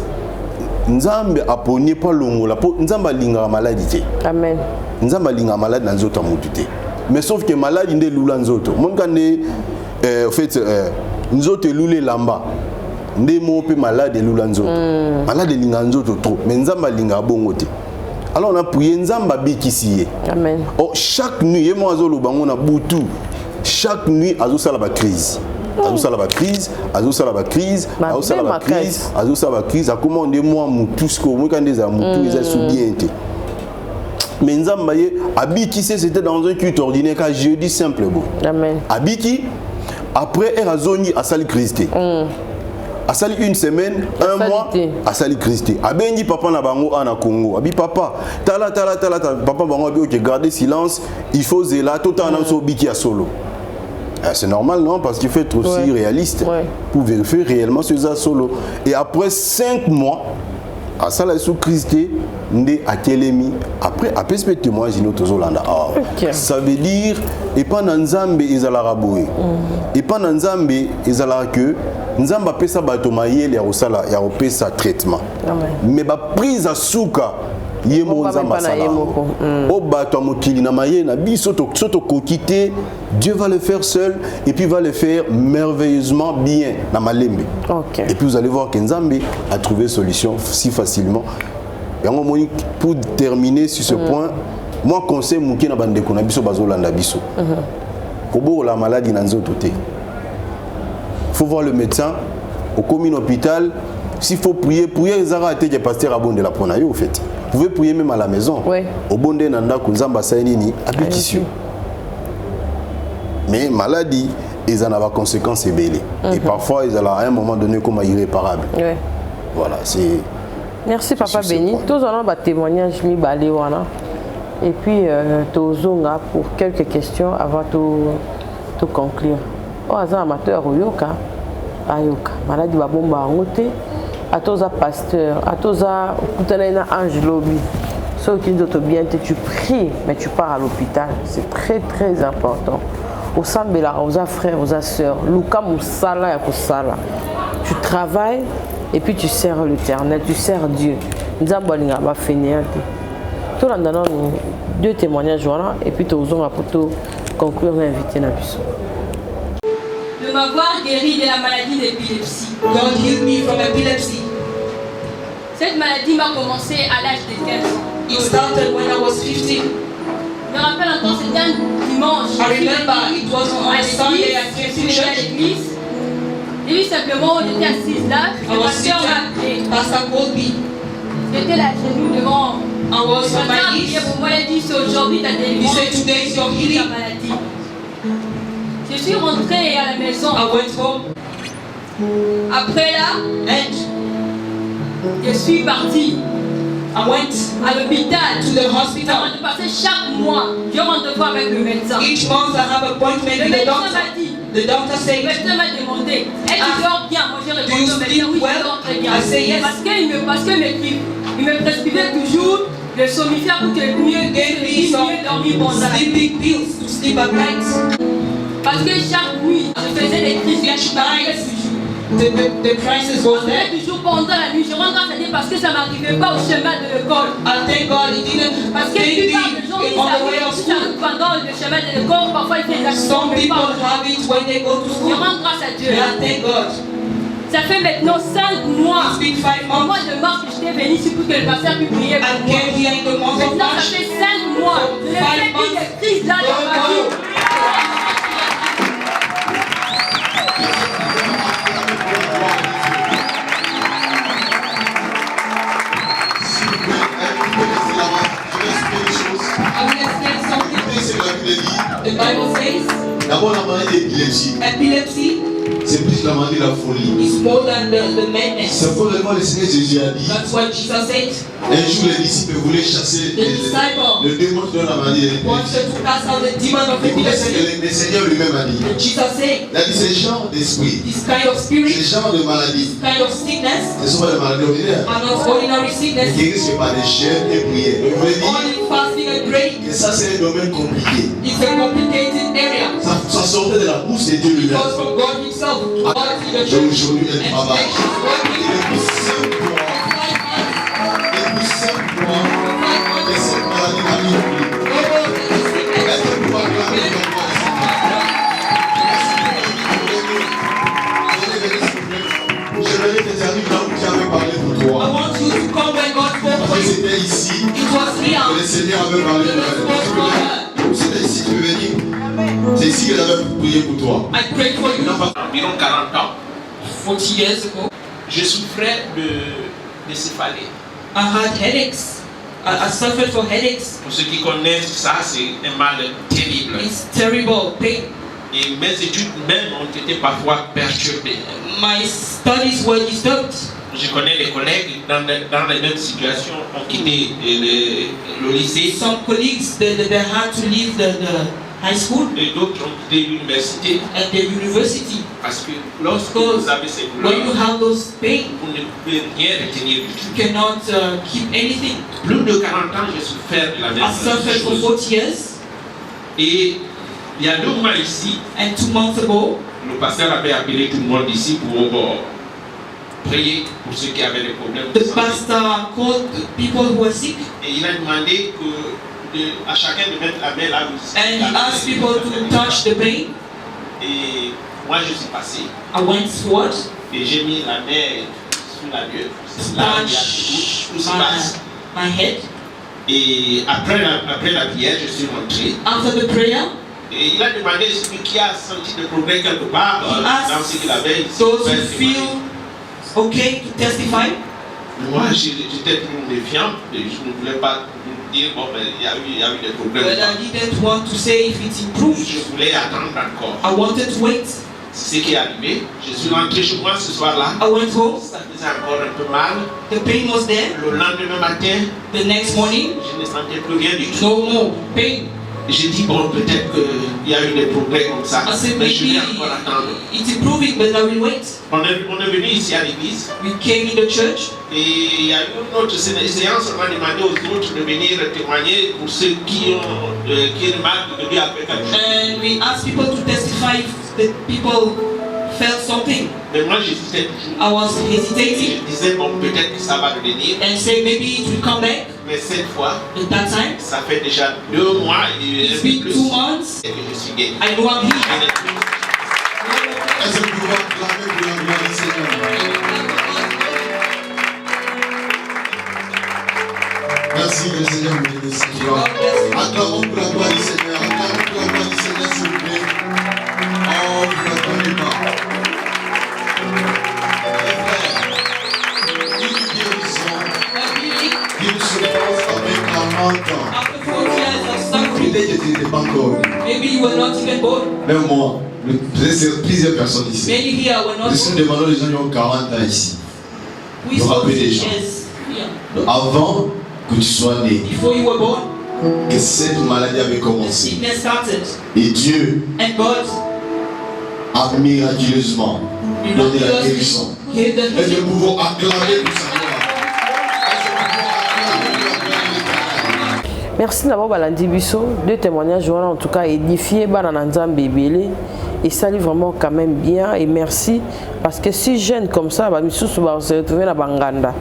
Nzambe aponi pas longola po Nzamba linga maladie. Amen. Nzamba linga malade na nzota mututé. mais sauf que maladie nde lula nzoto. Mon kande en fait nzoto lule lamba. Nde mo pe malade lula nzoto. Malade linga nzoto trop, mais nzamba linga bongo te. Alors on a prié nzamba bikisi ye. Amen. Oh chaque nuit, moi azolo bango na butu. Chaque nuit azo sala ba crise. Azo sala ba crise, azo sala ba crise, azo sala ba crise, azo sala ba crise. A commandé moi mutu ce que moi quand des amutu ils sont bien été. Mais nzamba ye abiki c'était dans un culte ordinaire car jeudi simple bon. Amen. Abiki après Erazoni a sali Christé. A sali une semaine, un mois, a sali Christé. A bengi papa na bango ana Congo. Abi papa, tala papa bango abi ok garder silence, il faut zéla tout en so biki à solo. C'est normal non parce qu'il fait aussi réaliste pour vérifier réellement ce ça solo. Et après 5 mois à sala sous Christé ndé à Kelemi après perspective moi j'ai notre Zolanda. Ça veut dire et pas dans Nzambe ezala raboé. Et pas dans Nzambe ezala que Nzamba pesa bato mayele ya osala ya opesa traitement. Mais ba prise à souka yemo Nzamba sala. O bato mokili na mayele na biso to kokite, Dieu va le faire seul et puis va le faire merveilleusement bien na malembe. Et puis vous allez voir que Nzambe a trouvé solution si facilement. Et pour terminer sur ce point, moi conseil mouki na bande ko na biso bazolanda biso. Kobo la maladie na nzoto te. Faut voir le médecin au commun hôpital. S'il faut prier Zara était que pasteur abonde la ponayo au fait. Vous pouvez prier même à la maison. Au bonde nanda kunzamba sainini habitation. Mais maladie, ils en ont des conséquences ébélées. Et parfois ils ont à un moment donné comme irréparable. Voilà, c'est. Merci Papa Béni. Tous on a des témoignages mi balé wana. Et puis tozonga pour quelques questions avant de conclure. Oh aza amateur oyoka ayoka maladie babomba ngote atoza pasteur atoza kutana na ange lobby ceux qui doivent bien tu pries mais tu pars à l'hôpital c'est très très important au sambela aux frères aux sœurs luka musala ya kusala tu travailles et puis tu sers l'Éternel tu sers Dieu nzambo alinga ba fainéante tout là dans deux témoignages voilà et puis tozonga pour conclure l'invité na biso de m'avoir guéri de la maladie d'épilepsie. God healed me from epilepsy. Cette maladie m'a commencé à l'âge de 15 ans. It started when I was 15. Je me rappelle encore, c'était un dimanche. I remember it was on a Sunday at l'église. Et puis simplement, on était assise là. Le pasteur m'a appelé. Pastor called me. J'étais là, genoux devant. I was on my knees. Pour moi, il a dit, c'est aujourd'hui ta délivrance. He said, today is your healing. Ta maladie. Je suis rentrée à la maison. I went home. Après là, je suis partie. I went à l'hôpital. To the hospital. Je passais chaque mois. Je rentre voir avec le médecin. Each month I have appointment with the doctor. M'a dit. The doctor said. Le médecin m'a demandé. Est-ce que tu dors bien? Moi j'ai répondu au médecin. Oui, je dors très bien. I say yes. Parce qu'il me prescrivait toujours le somnifère pour que mieux dormir pendant la nuit. Sleeping pills to sleep at night. Parce que chaque nuit, je faisais des crises. The crisis was there. Toujours pendant la nuit, je rends grâce à Dieu parce que ça m'arrivait pas au chemin de l'école. I thank God it didn't. Parce que la plupart des gens qui arrivent pendant le chemin de l'école, parfois ils font des actions. Some people have it when they go to school. Je rends grâce à Dieu. I thank God. Ça fait maintenant 5 mois. It's been 5 months. Au mois de mars que j'étais venu ici pour que le pasteur puisse prier pour moi. Maintenant ça fait 5 mois. Je fais des crises là dans ma vie. The Bible says, d'abord la maladie d'épilepsie. Epilepsy. C'est plus la maladie de la folie. It's more than the madness. C'est pourquoi le Seigneur Jésus a dit. That's what Jesus said. Un jour les disciples voulaient chasser le démon de la maladie de l'épilepsie. Wanted to cast out the demon of epilepsy. Le Seigneur lui-même a dit. Jesus said. Il a dit ce genre d'esprit. This kind of spirit. Ce genre de maladie. This kind of sickness. Ce sont pas des maladies ordinaires. Are not ordinary sickness. Qui guérissent par des chaînes et prières. Je voulais dire. Only fasting and praying. Que ça c'est un domaine compliqué. It's a complicated area. Ça sortait de la bouche de Dieu lui-même. Because from God himself. Aujourd'hui elle travaille. Et depuis 5 mois. Depuis 5 mois. Et cette maladie n'a rien pris. Elle peut pouvoir clamer. Seigneur avait parlé pour c'est ici que tu veux venir. C'est ici que j'avais prié pour toi. I prayed for you. Environ 40 ans. 40 years ago. Je souffrais de céphalée. I had headaches. I suffered from headaches. Pour ceux qui connaissent ça, c'est un mal terrible. It's terrible pain. Et mes études même ont été parfois perturbées. My studies were disturbed. Je connais des collègues dans les mêmes situations ont quitté le lycée. Some colleagues they had to leave the high school. Et d'autres ont quitté l'université. And the university. Parce que lorsque vous avez ces douleurs, when you have those pain, vous ne pouvez rien retenir du tout. You cannot keep anything. Plus de 40 ans, j'ai souffert de la même chose. I suffered for 40 years. Et il y a 2 mois ici, and 2 months ago, le pasteur avait appelé tout le monde ici pour prier pour ceux qui avaient des problèmes de santé. The pastor called people who were sick. Et il a demandé à chacun de mettre la main là où il and he asked people to touch the pain. Et moi je suis passé. I went forward. Et j'ai mis la main sur la nuque. Là il y a tout se passe. My head. Et après la prière, je suis rentré. After the prayer. Et il a demandé celui qui a senti des progrès quelque part dans ce qu'il avait. Those who feel okay to testify. Moi, j'étais plus méfiant. Je ne voulais pas dire bon, ben, il y a eu des problèmes. But I didn't want to say if it improved. Je voulais attendre encore. I wanted to wait. C'est ce qui est arrivé. Je suis rentré chez moi ce soir-là. I went home. Ça faisait encore un peu mal. The pain was there. Le lendemain matin. The next morning. Je ne sentais plus rien du tout. No more pain. J'ai dit bon, peut-être qu'il y a eu des progrès comme ça. Mais je vais encore attendre. It's improving, but I will wait. On est venu ici à l'église. We came in the church. Et il y a eu une autre séance, on a demandé aux autres de venir témoigner pour ceux qui ont mal de Dieu après quelque chose. And we asked people to testify if the people felt something. Mais moi j'hésitais toujours. I was hesitating. Je disais bon, peut-être que ça va revenir. And say maybe it will come back. Mais cette fois, at that time, ça fait déjà 2 mois et un peu plus 2 months et que je suis guéri. I know I'm healed. Est-ce que vous pouvez acclamer pour la gloire du Seigneur? Merci que le Seigneur vous bénisse. Acclamons pour la gloire du Seigneur. Acclamons pour la gloire du Seigneur, s'il vous plaît. Oh, vous n'attendez pas. Une souffrance avec 40 ans. Peut-être que tu n'étais pas encore. Maybe you were not even born. Même moi, plusieurs personnes ici. Many here were not. Nous demandons les gens qui ont 40 ans ici. Nous rappelons des gens. Avant que tu sois né, before you were born, que cette maladie avait commencé. Et Dieu a miraculeusement donné la guérison. Et nous pouvons acclamer pour ça. Merci d'abord balandi biso, 2 témoignages en tout cas édifiés bana nzambe ebele et ça lui vraiment quand même bien et merci parce que si jeune comme ça ba misusu ba se retrouver na banganda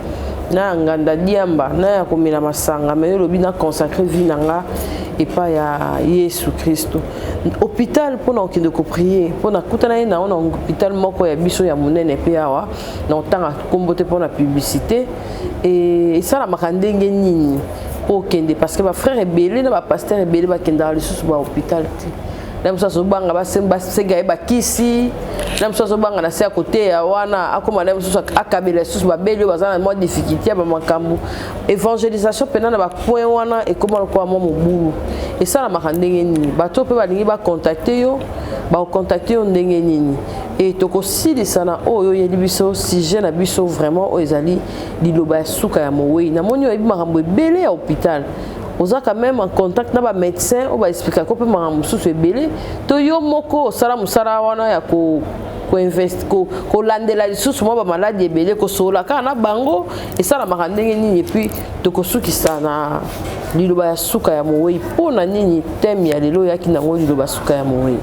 na nganda diamba na ya komela masanga mais lobi na consacrer vie nanga et pas ya Yesu Christo hôpital pour na kinde ko prier pour na kutana na on hôpital moko ya biso ya munene pe awa na tanga kombote pour la publicité et ça la makandenge nini parce que ma frère est belé, ma pasteur est belé, qui est dans le hôpital. Nam so banga ba sega ba kisi nam so banga na se à côté ya wana akoma nam so akabela so ba belé bazana mo difficulté ba makambu évangélisation pena na ba point wana et comment le quoi mo mobulu et ça la makandenge ni bato pe ba lingi ba contacter yo ndenge nini et toko sili sana oyo yeli biso si jeune biso vraiment o ezali liloba suka ya mowe na moni oyebi makambo ebele ya hôpital. Vous avez quand même en contact avec un médecin, on va expliquer comment on peut se béler. To yo moko sala musara wana ya ko invest ko landela lisusu mo ba maladie ebele ko sola kana bango et ça la makandenge nini et puis to ko suki sana liloba ya suka ya mowe pona nini thème ya lelo ya kinango liloba suka ya mowe.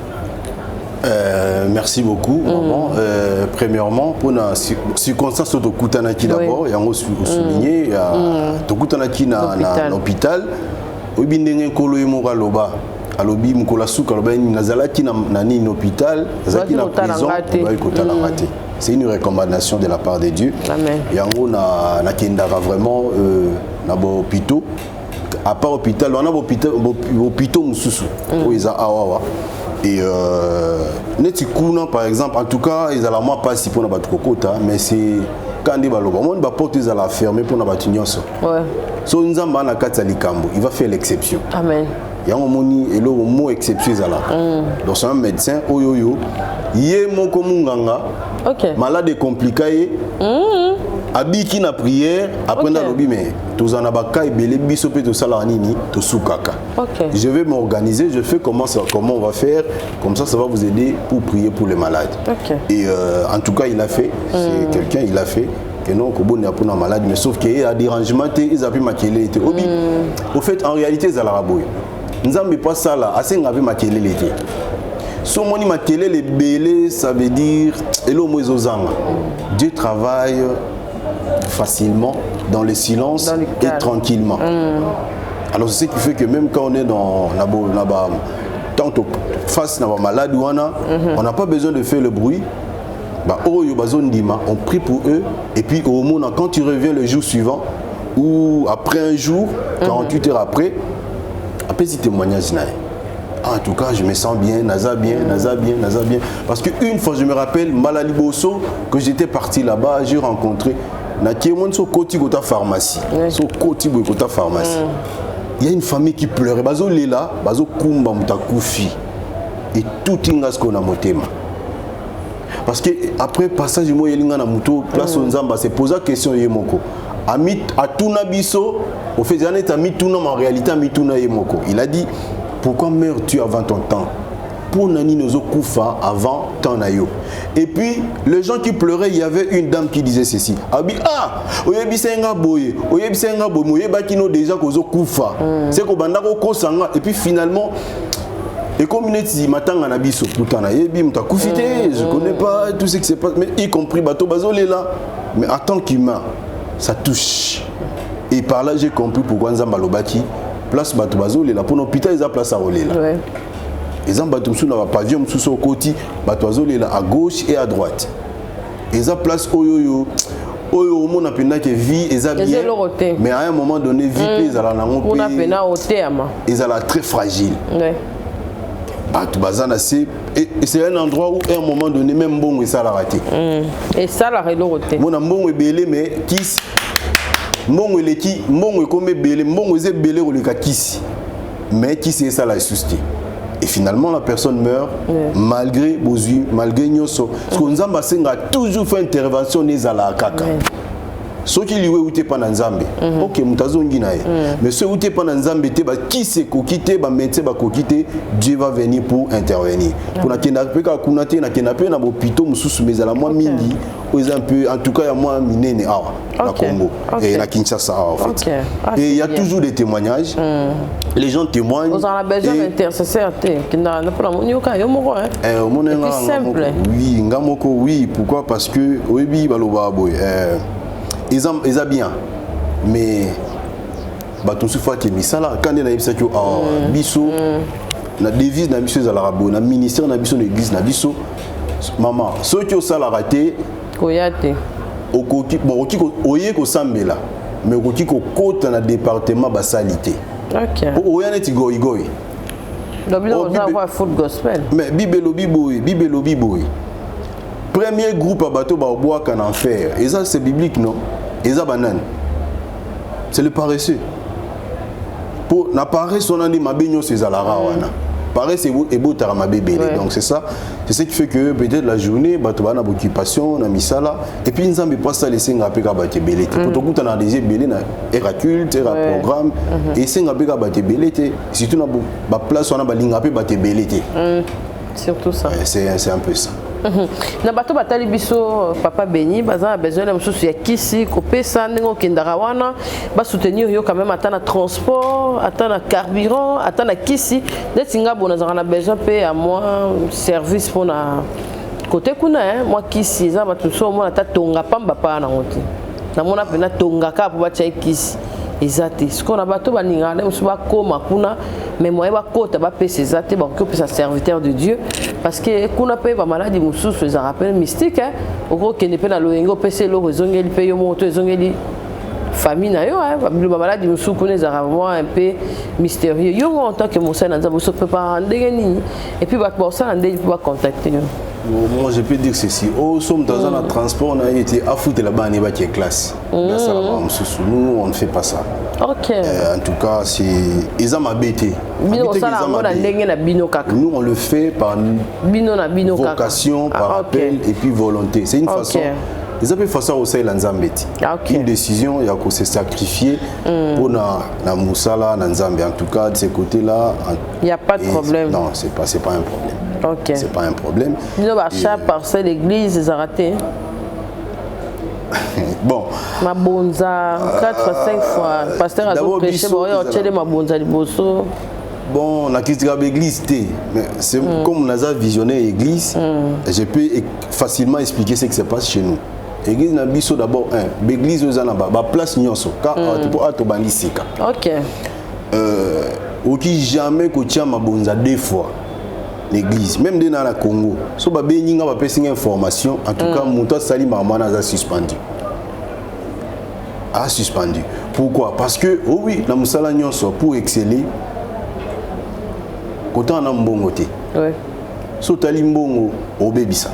Merci beaucoup. Premièrement, pour la circonstance de Kutanaki d'abord, il y a un souligné, de Kutanaki dans l'hôpital, il y a un kolo imora loba, alobi mukola suka loba ni nazalaki na ni hôpital, nazalaki na prison, c'est une recommandation de la part de Dieu. Amen. Yango na kendara vraiment na bo hôpital à part hôpital on a hôpital mususu ils a awa et neti kuna par exemple en tout cas ils a la moi pas si pour na batukota mais c'est quand des baloba on va porter ils a la fermer pour na batunyoso ouais so nzamba na kati likambo il va faire l'exception amen ya moni et le mot exception là donc c'est un médecin oyoyo yé moko munganga OK malade compliqué abiki na prière après na lobi mais tous en abaka ebele biso pe to sala nini to soukaka OK je vais m'organiser je fais comment on va faire comme ça va vous aider pour prier pour les malades OK et en tout cas il a fait c'est quelqu'un il a fait que non kobone pour na malade mais sauf qu'il y a des dérangements ils a pu maquiller était obi au fait en réalité ça la raboye nzambe pas ça là assez ngabe maquiller l'été so moni maquiller les belé ça veut dire elo moizozanga Dieu travaille facilement dans le silence et tranquillement. Alors c'est ce qui fait que même quand on est dans tant face à la maladie on n'a pas besoin de faire le bruit. On prie pour eux et puis au moment quand tu reviens le jour suivant ou après un jour 48 heures après ces témoignages en tout cas je me sens bien naza bien parce qu'une fois je me rappelle Malali Bosso que j'étais parti là-bas j'ai rencontré na kiemon so koti kota pharmacie so koti boy kota pharmacie il y a une famille qui pleurait bazo lela bazo kumba mutakufi et tout ingas ko na motema parce que après passage mo yelinga na muto place nzamba se posa question yemoko amit atuna biso au fait zanet amituna en réalité amituna yemoko il a dit pourquoi meurs-tu avant ton temps pour nani nozo kufa avant ton ayo. Et puis les gens qui pleuraient, il y avait une dame qui disait ceci. Abi oyebi senga boye moyeba kino déjà kozo kufa. C'est ko banda ko kosanga et puis finalement et comme il dit matanga na biso putana yebi mta kufite, je connais pas tout ce qui s'est passé mais y compris bateau bazolé là. Mais en tant qu'humain, ça touche. Et par là j'ai compris pourquoi Nzamba lobaki place bateau bazolé là pour l'hôpital ils a place à rouler là. Ouais. Les gens battent dans le pavillon sous côté, à gauche et à droite. Ils ont place oyoyo. Oyo mon appena que vie ils a bien. Mais à un moment donné vie ils ont la ils ont la très fragile. Ouais. Batou bazana c'est et c'est un endroit où à un moment donné même bon et ça l'a raté. Et ça l'a raté. Mon bon est belé mais qui mon est qui mon est comme belé mon est belé ou le kakisi. Mais qui c'est ça la suscité. Et finalement, la personne meurt malgré Bozui, malgré Nyoso. Parce que Nzamba a toujours fait intervention dans la kaka. Ceux qui lui ont été pas dans Nzambe, ok, mutazongi nae. Mais ceux qui pas dans Nzambe, qui s'est kokité, médecin va kokité, Dieu va venir pour intervenir. Pour na kenape ka kunate na kenape na bopito mususu mais à la moi mingi, un peu en tout cas il y a moi minene na Congo et na Kinshasa en fait. Et il y a toujours des témoignages. Les gens témoignent. Vous en avez besoin d'intercesseurs qui n'a pas monioka yomoko hein. C'est simple. Oui, ngamoko oui, pourquoi parce que oui baloba boy ils ont bien mais bato soufa qui mis ça là quand il a dit que biso na devise na biso za la rabo na ministère na biso l'église na biso maman ceux qui ont ça la raté koyate okoki bon okoki oye ko sambela mais okoki ko kota na département basalité. OK oyane ti goy dobilo za kwa food gospel mais bibelobi boy premier groupe à bateau ba bois qu'en enfer et ça c'est biblique non et ça banane c'est le paresseux pour na paresse on a dit mabinyo c'est zalara wana paresse et beau tarama bébé donc c'est ça c'est ce qui fait que peut-être la journée bateau bana occupation na misala et puis nzambe pas ça laisser ngape ka baté belé pour tout kuta na des belé na era culte era programme et c'est ngape ka baté belé surtout na ba place on a ba lingape baté belé surtout ça c'est un peu ça. Na bato batali biso papa Béni bazana besoin de mususu ya kisi kopesa ndenge kendara wana ba soutenir yo quand même atana transport atana carburant atana kisi netinga bona zana besoin pe à moi service pour na côté kuna hein moi kisi za bato so moi ata tonga pamba pa na ngoti na mona pena tonga ka po ba tcha kisi ezate ce qu'on a bato baninga na musu ba koma kuna mais moi ba kota ba pesa ezate ba ko pesa serviteur de Dieu parce que kuna pe ba maladie mususu ça rappelle mystique hein au gros que ne pe na loyengo pesa lo rezongeli pe yo moto ezongeli famille na yo le maladie musu connaît vraiment un peu mystérieux yo en tant que Moussa na nzambe so prépare ndenge nini et puis ba ça ndenge pour contacter yo. Moi je peux dire ceci au somme dans un transport on a été à foutre là-bas on est qui est classe nous on ne fait pas ça. OK. En tout cas c'est ils ont m'habité nous on le fait par vocation par appel et puis volonté c'est une façon ils appellent façon au sein l'anzambeti une décision il y a qu'on se sacrifier pour na musala na nzambe en tout cas de ce côté là il y a pas de problème. Non c'est pas un problème. OK. C'est pas un problème. Nous va chaque parcelle l'église ils ont raté. Bon. Ma bonza 4 à 5 fois pasteur a prêché bon yo tchele ma bonza liboso. Bon, on a quitté l'église, mais c'est comme on a visionné l'église, je peux facilement expliquer ce qui se passe chez nous. L'église n'a biso d'abord l'église aux anaba, ba place nyonso, car pour ato bandisika. OK. Oki jamais ko tia ma bonza deux fois. L'église même dans la Congo so ba beninga ba pesi information en tout cas monta sali mamana a suspendu pourquoi parce que oh oui na musala nyonso pour exceller quand on a mbongo te so tali mbongo obebisa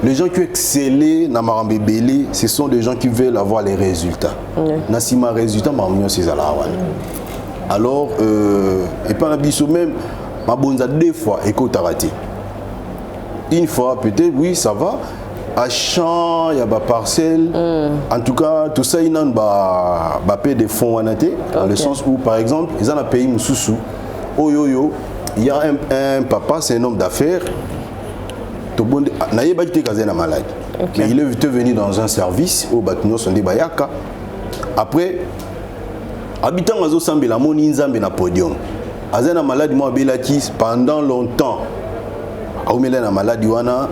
les gens qui excellent na marambe belé ce sont des gens qui veulent avoir les résultats na sima résultat mamio c'est ala alors et pas na biso même ma bonza deux fois écoute raté. Une fois peut-être oui ça va à champ il y a ba parcelle en tout cas tout ça il a ba paie des fonds anaté dans le sens où par exemple ils ont un pays mususu oyoyo il y a un papa c'est un homme d'affaires to bonde na yeba te kaze na malade mais il est venu dans un service au batunyo sonde bayaka après habitant azo sambela moni nzambe na podium azana maladie moi belaki pendant longtemps aumela na maladie wana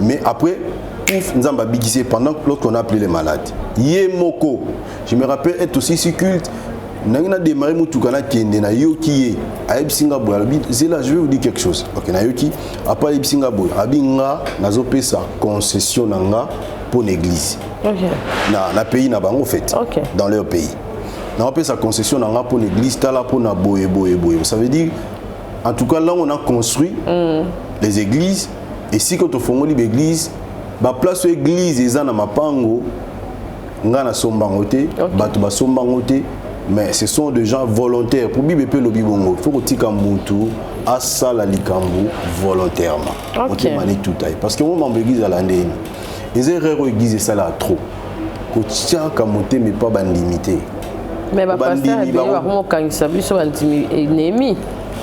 mais après pouf nzamba bigissé pendant lorsqu'on a appelé les malades yemoko je me rappelle être aussi si culte nangina démarrer mutuka na kende na yoki ayebsinga boya c'est là je vais vous dire quelque chose OK na yoki après ayebsinga boya abinga nazopesa concession nanga pour l'église na pays na bango en fait dans leur pays. On appelle sa concession pour l'église, là pour na boye. Ça veut dire, en tout cas là on a construit les églises et si quand on fait l'église, la place où l'église est dans ma pango, on a sombangoté, batu sombangoté, mais ce sont des gens volontaires pour bibé le bibongo. Il faut que tu kamutu asa la likambu volontairement. OK. Tout parce que moi mon église à l'année, les erreurs église ça là trop. Ko tia kamuté mais pas ban limité. Mais ma pasteur est vraiment quand il s'habille sur ennemi.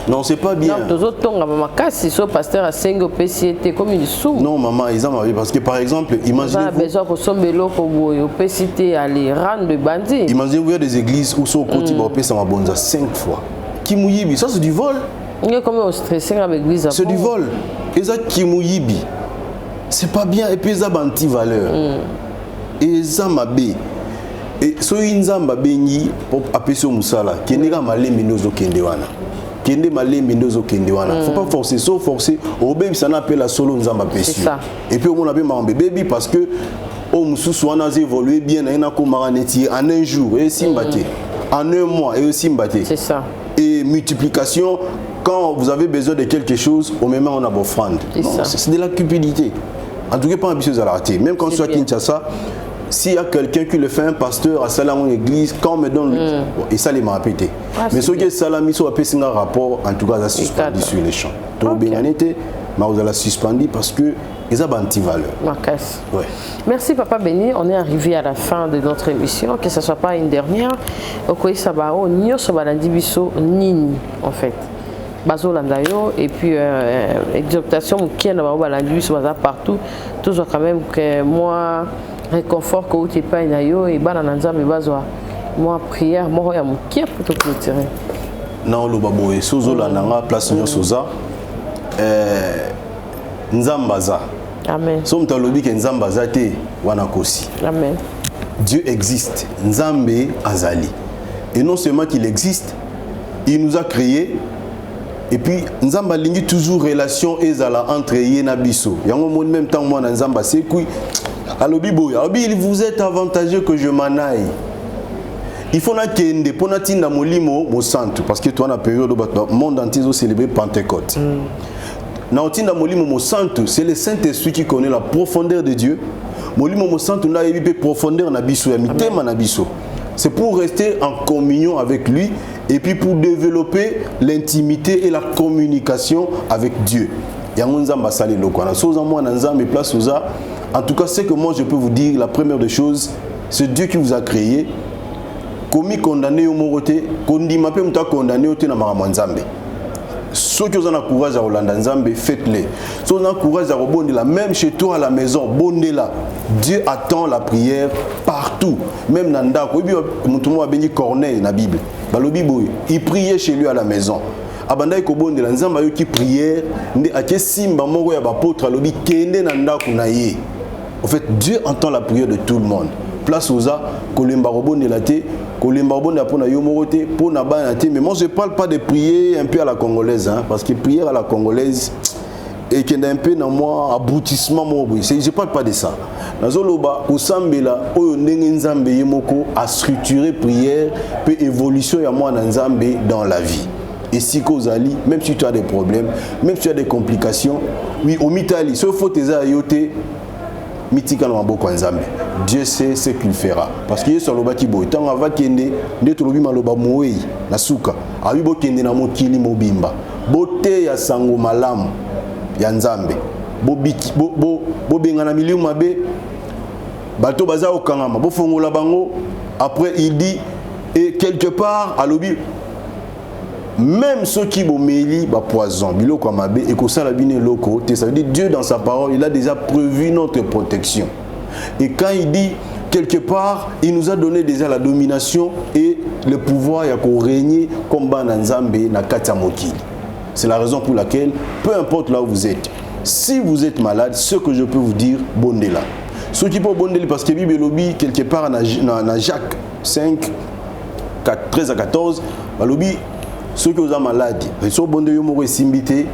Non, c'est pas bien. Non, autres temps, ma casse, ce pasteur a 5 PCT comme il sous. Non, maman, ils ont parce que par exemple, imaginez. Vous besoin que son bélo pour au PCT aller rendre de bandits. Imaginez-vous, il y a des églises où son côté va payer ça ma bonne 5 fois. Kimouyibi, ça c'est du vol. Il y a comme on stressé avec l'église. C'est du vol. Et ça Kimouyibi, c'est pas bien. Et puis ça banti valeur. Et ça m'a bé. Et so inzamba benyi pour appeler musala kendeka malembe ndozo kende wana kende malembe ndozo kende wana faut pas forcer so forcer au baby ça n'appelle la solo nzamba péchu et puis on a bien marambé baby parce que au mususu wana a évolué bien na ko maraneti en un jour et simbate en un mois et aussi simbate c'est ça et multiplication quand vous avez besoin de quelque chose au même on a offrande c'est de la cupidité en tout cas pas ambitieuse à la rater même quand soit Kinshasa. S'il y a quelqu'un qui le fait, un pasteur à Salamon église, quand on me donne et ça les m'a répété. Mais ce qui est Salami, ça a un rapport, en tout cas, ça suspendu sur les champs. Donc, bien été, mais vous allez suspendu parce que ils ont une valeur. Ouais. Merci Papa Béni, on est arrivé à la fin de notre émission, que ce ne soit pas une dernière. Okoyi Sabao, Nyo Sobalandi Biso, Nini, en fait. Bazo Landayo, et puis exhortation, Moukia Nabao Balandi Biso, partout. Toujours quand même que moi. Réconfort que tu pas nayo et bananza mais bazwa moi prière moi ya mukia pour te clôturer non lo baboye sozo la nanga place nyo soza nzambaza amen so mtalobi ke nzambaza te wana kosi amen Dieu existe nzambe azali et non seulement qu'il existe il nous a créé et puis nzamba lingi toujours relation ezala entre ye na biso yango mon même temps moi na nzamba c'est kui alors, il vous êtes avantageux que je m'en aille. il faut na kende pour na tinda molimo mo santo parce que toi na période où monde entier célébrer Pentecôte. Na tinda molimo mo santo, c'est le Saint-Esprit qui connaît la profondeur de Dieu. Molimo mo santo na yebi profondeur na biso ya mitema na biso. C'est pour rester en communion avec lui et puis pour développer l'intimité et la communication avec Dieu. Yango nzamba sali lokwana. Soza moi na nzambe place oza. En tout cas, c'est que moi je peux vous dire la première des choses, c'est Dieu qui vous a créé. Komi condamné au moroté, kondi mapé muta condamné au tena mara nzambe. Ceux qui ont un courage à Rolanda Nzambe, faites-les. Ceux qui ont un courage à Robondela, même chez toi à la maison, bondela. Dieu attend la prière partout. Même Nanda, Moutoumou a béni Corneille dans la Bible. Il priait chez lui à la maison. Abanda ko bondela Nzamba yo ki prière, nde ake simba moko ya bapôtre alobi kende nanda kunaye. En fait, Dieu entend la prière de tout le monde. Place aux a, kolemba robondela te. Mais moi je ne parle pas de prier un peu à la congolaise, hein, parce que prière à la congolaise et qu'il y a un peu dans moi aboutissement. Je ne parle pas de ça. À structurer prière, puis évolution dans la vie. Et si Kozali, même si tu as des problèmes, même si tu as des complications, oui, au Mitali, sauf faut tes ayote. Dieu sait ce qu'il fera parce qu'il est sur le bâti boy tant va kende nde to lobima loba moyi na suka abi bo kende na mokili mobimba bote ya sango malamu ya nzambe bo benga na milieu mabe bato baza okangama bo fongola bango. Après il dit et quelque part à lobi même ceux qui bomeli ba poison biloko mabe et ko sala bine loko te, ça veut dire Dieu dans sa parole il a déjà prévu notre protection. Et quand il dit quelque part il nous a donné déjà la domination et le pouvoir ya ko régner comme bana nzambe na kata mokili. C'est la raison pour laquelle peu importe là où vous êtes, si vous êtes malade, ce que je peux vous dire, bondela. Ce qui peut bondela parce que Bible lobby quelque part na Jacques 5 13 à 14 lobby. Ceux qui ont malade, ils sont bons de yomoro simbité,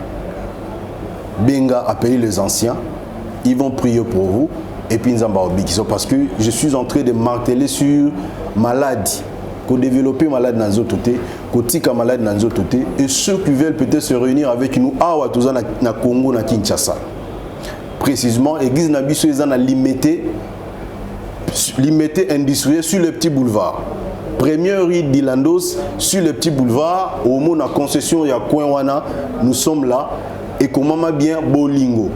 benga appelez les anciens, ils vont prier pour vous et puis ils ont parce que je suis en train de marteler sur maladie, qu'on développe malade dans les autres côtés, qu'on tika malade dans les autres côtés et ceux qui veulent peut-être se réunir avec nous à Ouattouza na Congo na Kinshasa. Précisément, l'église Nabiso est en limité industriel sur le petit boulevard. Première rue d'Ilandos sur le petit boulevard au moment de la concession il y a Coinwana, nous sommes là et comment bien Bolingo.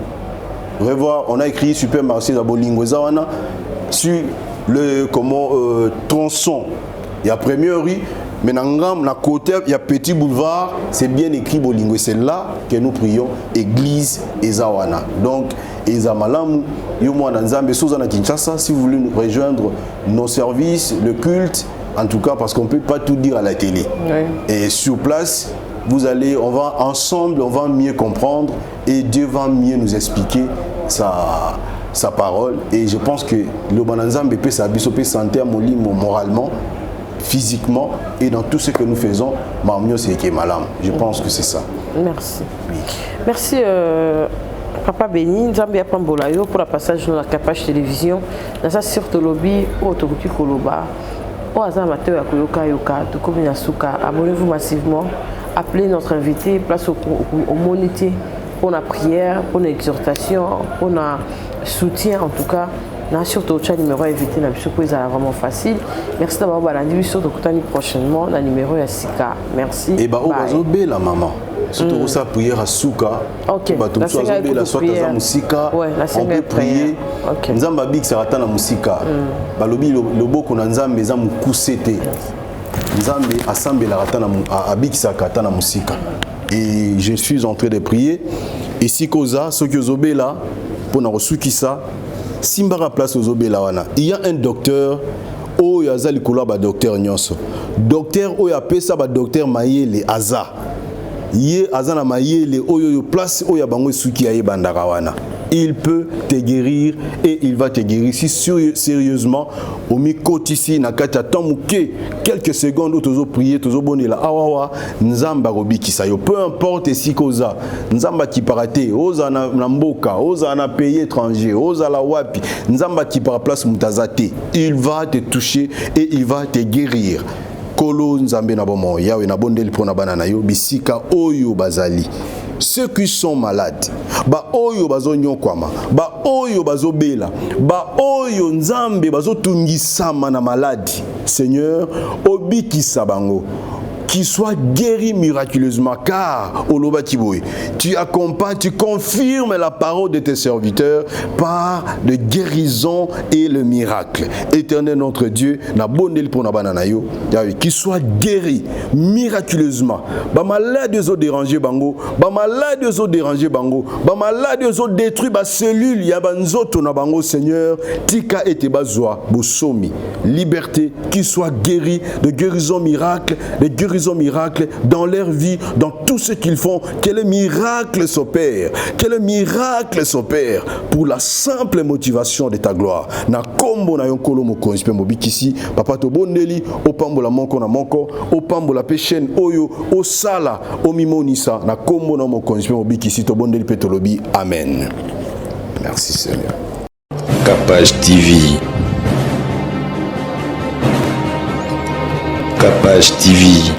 Revoir, on a écrit supermarché à Bolingo Zawana sur le tronçon. Il y a première rue mais dans la côté il y a petit boulevard, c'est bien écrit Bolingo, c'est là que nous prions église Ezawana. Donc Ezamalam yomo Nzambe Sozana Kinshasa, si vous voulez nous rejoindre nos services, le culte. En tout cas, parce qu'on ne peut pas tout dire à la télé. Oui. Et sur place, on va ensemble, on va mieux comprendre et Dieu va mieux nous expliquer sa parole. Et je pense que le Bananzambe peut s'habiller santé moralement, physiquement et dans tout ce que nous faisons. Je pense que c'est ça. Merci. Oui. Merci. Papa Béni, Nzambe ya pambola yo pour le passage dans la Capage télévision. Dans sa surtout lobby, autoroute Koloba. Abonnez-vous massivement, appelez notre invité, place au monité pour la prière, pour l'exhortation, pour le soutien en tout cas. Surtout le numéro invité, c'est vraiment facile. Merci d'avoir baladé sur le prochainement, le numéro est Sika. Merci. Et bah, on la maman. Surtout ça prière à Souka. Ok. La soirée musika. On peut prier. Nzamba big sarata na musika. Balobi le boko na nzambe za mukusete. Nzambe assemble la rata na abik sakata na musika. Et je suis en train de prier. Et si koza ceux qui ozobé là pour na resukisa simbara place ozobé là wana. Il y a un docteur oyo azali kola ba docteur nyonso. Docteur oyo apesa ba docteur Mayele Aza. Ye azana mayele oyo place oyo bango suki aye bandaka wana il peut te guérir et il va te guérir. Si sérieusement, au mikotisi nakata tamuke quelques secondes où tu prier, tu bonela awawa nzamba robikisa yo. Peu importe si koza nzamba qui parate, oza na mboka, oza na pays étranger, oza la wapi, nzamba qui para place mutazate, il va te toucher et il va te guérir. Kolo nzambe na bomo yawe na bondeli pona banana yo bisika oyo bazali. Ceux qui sont malades, ba oyo bazo nyokwama, ba oyo bazo bela, ba oyo nzambe bazo tungisama na maladie. Seigneur, obikisa bango, qui soit guéri miraculeusement, car Oloba Kiboui, tu accompagnes, tu confirmes la parole de tes serviteurs par le guérison et le miracle. Éternel notre Dieu, na bondel pour na banana yo, qui soit guéri miraculeusement. Ba malade zo déranger bango, ba malade zo déranger bango, ba malade zo détruit ba cellule ya banzoto na bango. Seigneur, tika ete bazwa bosomi, liberté, qui soit guéri, de guérison miracle, de guérison miracle dans leur vie, dans tout ce qu'ils font, que le miracle s'opère, que le miracle s'opère pour la simple motivation de ta gloire. Na kombo na yonkolo moko espè mobikisi, papa to bondeli, o pambola monko na monko, o pambola pechen oyo, o sala, o mimonisa, na kombo na moko espè mobikisi to bondeli petolobi. Amen. Merci Seigneur. Capage TV. Capage TV.